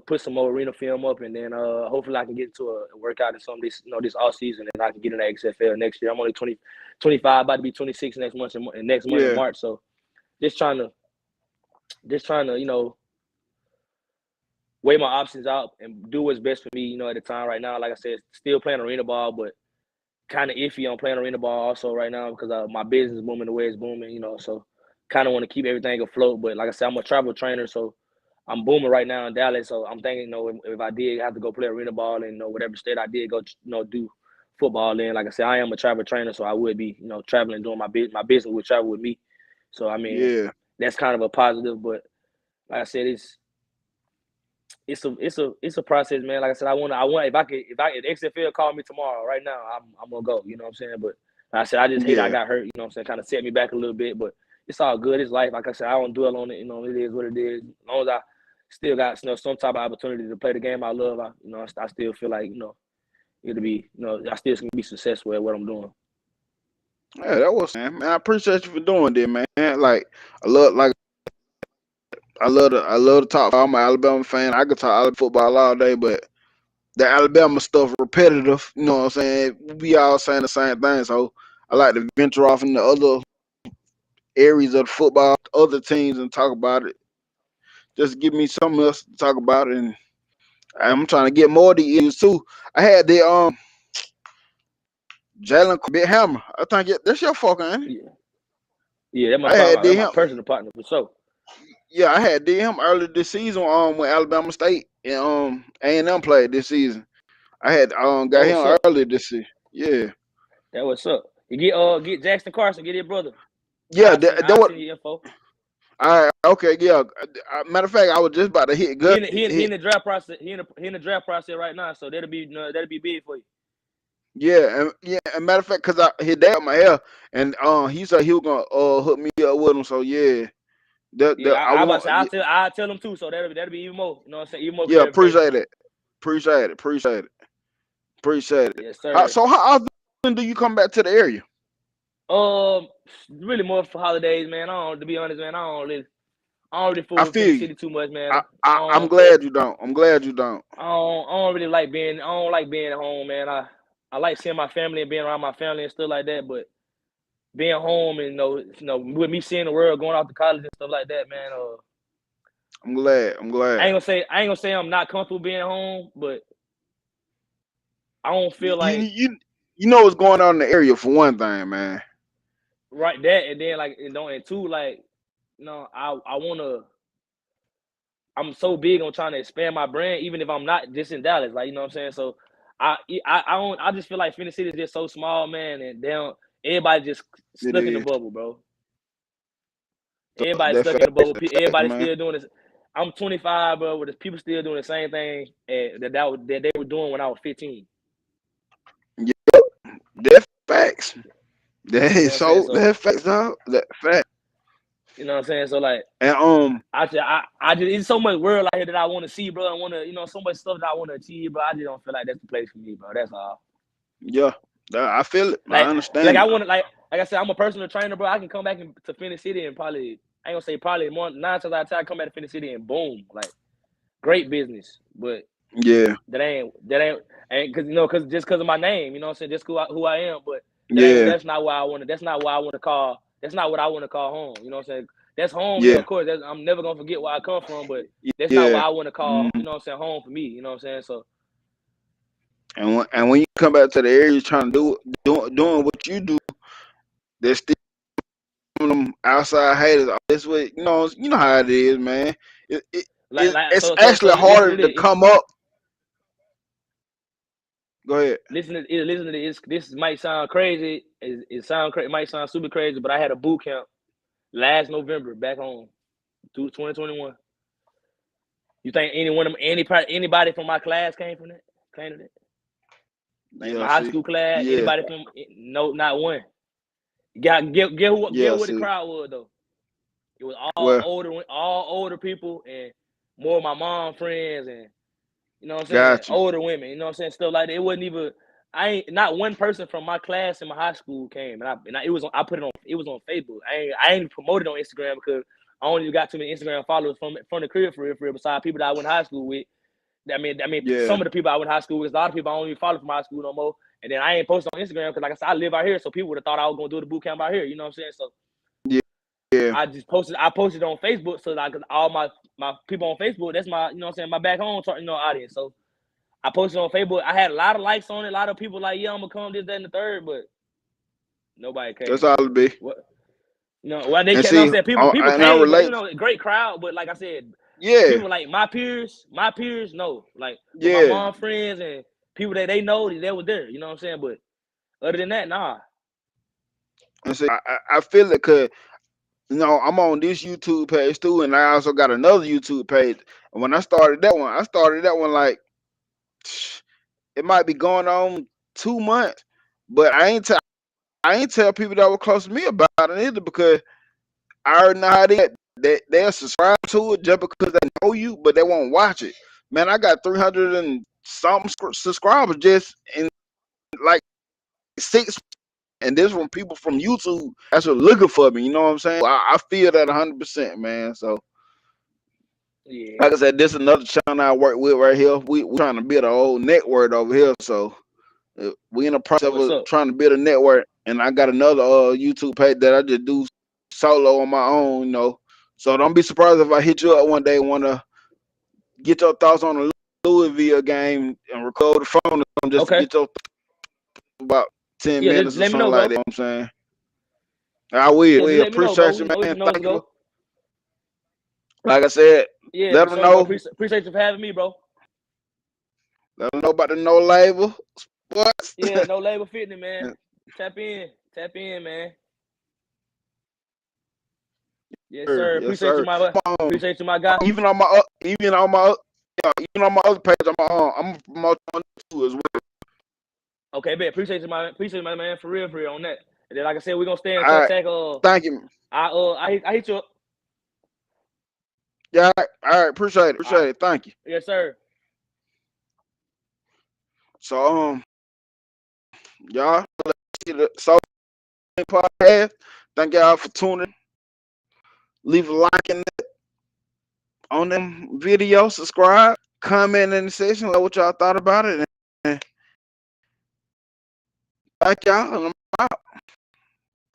put some more arena film up, and then hopefully I can get into a workout in some of this, this off season, and I can get in the XFL next year. I'm only 25, about to be 26 next month in March. So just trying to, weigh my options out and do what's best for me, at the time right now. Like I said, still playing arena ball, but kind of iffy on playing arena ball also right now because my business is booming the way it's booming, so kind of want to keep everything afloat. But like I said, I'm a travel trainer, so I'm booming right now in Dallas. So I'm thinking, if I did have to go play arena ball in whatever state I did go, do football in, like I said, I am a travel trainer, so I would be, traveling, doing my business would travel with me. So I mean, that's kind of a positive. But like I said, it's a process, man. Like I said, if XFL called me tomorrow, right now, I'm gonna go. You know what I'm saying? But like I said, I just hate I got hurt. You know what I'm saying? Kind of set me back a little bit, but it's all good. It's life. Like I said, I don't dwell on it. It is what it is. As long as I still got some type of opportunity to play the game I love, I still feel like it'll be I still can be successful at what I'm doing. Yeah, that was, man. I appreciate you for doing that, man. Like I love to talk. I'm an Alabama fan. I could talk Alabama football all day, but the Alabama stuff repetitive. You know what I'm saying? We all saying the same thing, so I like to venture off into other areas of the football, other teams, and talk about it. Just give me something else to talk about, and I'm trying to get more of the issues too. I had the Jalen Big Hammer. I think that's your fucker, ain't it? Yeah, that's my personal partner for sure. Yeah, I had him earlier this season when Alabama State and A&M played this season. I had got him earlier this season. Yeah. That what's up. You get Jackson Carson, get your brother. Yeah, I'll send you info. All right, okay, yeah. Matter of fact, I was just about to hit good. He in the draft process. He in the draft process right now, so that'll be big for you. Yeah, and matter of fact, cause his dad my hair, and he said he was gonna hook me up with him. So yeah. I'll tell them too, so that'll be even more. You know what I'm saying? Even more. Yeah, appreciate it. Yes, sir. So how often do you come back to the area? Really more for holidays, man. To be honest, man, I don't really fool with the city too much, man. I'm glad you don't. I don't really like being. I don't like being at home, man. I like seeing my family and being around my family and stuff like that, but being home and with me seeing the world, going off to college and stuff like that, man. I'm glad. I ain't gonna say I'm not comfortable being home, but I don't feel like you know what's going on in the area for one thing, man. Right, that, and then and two, I wanna I'm so big on trying to expand my brand, even if I'm not just in Dallas. Like, you know what I'm saying? So I just feel like Phoenix City is just so small, man, and everybody just It stuck in the is. bubble, bro. So Everybody that stuck in the bubble. facts, Everybody man. still doing this. I'm 25, bro, but people still doing the same thing that they were doing when I was 15. Yep, that facts. That You know is what I'm saying? so So, that facts, dog. That fact. you know what I'm saying? So, like, And I just it's so much world out here that I want to see, bro. I want to, so much stuff that I want to achieve, bro. I just don't feel like that's the place for me, bro. That's all. yeah, I feel it. I Like understand I it. want to, like I said, I'm a personal trainer, bro. I can come back to Phoenix City and probably, I ain't gonna say probably more 9 times out of 10, I come back to Phoenix City and boom, like great business. But Yeah, that ain't because of my name, you know what I'm saying? Just who I am. But yeah, that's not why I want to. That's not why I want to call. That's not what I want to call home. You know what I'm saying? That's home, yeah, yeah, of course. I'm never gonna forget where I come from, but that's not what yeah. I want to call. Mhm. You know what I'm saying? Home for me. You know what I'm saying? So And when you come back to the area, you're trying to doing what you do, there's still some of them outside haters. That's what you know how it is, man. It's so actually listen to harder to this. come up. Go ahead. Listen to this. This might sound crazy. It might sound super crazy, but I had a boot camp last November back home, 2021. You think anybody from my class came from that? Came to that? Like Yeah, my high see. school class, Yeah, anybody from no, not one. Get yeah, what the see. crowd was though. It was Well, all older people and more of my mom friends and you know what I'm saying, got you. older women. You know what I'm saying, stuff like that. It wasn't even. Not one person from my class in my high school came, it was on. I put it on. It was on Facebook. I ain't promoted on Instagram because I only got too many Instagram followers from the crib for real. Besides people that I went to high school with. Yeah, Some of the people I went to high school with, a lot of people I don't even follow from high school no more. And then I ain't posting on Instagram because, like I said, I live out here, so people would have thought I was gonna do the boot camp out here. You know what I'm saying? So yeah, yeah. I posted on Facebook so that all my people on Facebook, that's my, you know what I'm saying, my back home, audience. So I posted on Facebook. I had a lot of likes on it. A lot of people like, yeah, I'm gonna come this, that, and the third, but nobody That's came. all So it be. what? Well, they And came. You know what see, I'm saying, people and I came, but relate. great crowd. But like I said, Yeah, people like my peers, no. Like with my yeah. mom friends and people that they know, they were there. You know what I'm saying? But other than that, nah. And see, I feel it because I'm on this YouTube page too, and I also got another YouTube page. And when I started that one like it might be going on 2 months, but I ain't tell people that were close to me about it either because I already know how they'll subscribe to it just because they know you, but they won't watch it. Man, I got 300 and something subscribers just in like 6, and this from people from YouTube that's what looking for me. You know what I'm saying? I feel that 100%, man. So, Yeah. like I said, this is another channel I work with right here. We're trying to build a whole network over here. So, we in the process What's of up? trying to build a network, and I got another YouTube page that I just do solo on my own. So don't be surprised if I hit you up one day and want to get your thoughts on the Louisville game and record the phone just to Okay. get your about 10 Yeah, minutes or let me something know, like bro. that. You know what I'm saying? I will. Yeah, just We let me know, bro. appreciate you, We man. can know what's Thank you. go. Like I said, Yeah, let for them sure, bro. know. Appreciate you for having me, bro. Let them know about the no label sports. Yeah, no label fitness, man. Tap in, man. Yes, sir. Yes, sir. Appreciate you, my guy. Even on my even on my other page, I'm promoting on too as well. Okay, bet. Appreciate you, my man, for real on that. And then, like I said, we're gonna stay in All right. contact. Thank you. I hit you up. Yeah. All right. Appreciate All right. it. Thank you. Yes, sir. So y'all, let's see the Soul podcast. Thank y'all for tuning. Leave a like on them videos. Subscribe. Comment in the section. Let what y'all thought about it. And thank y'all. And I'm out.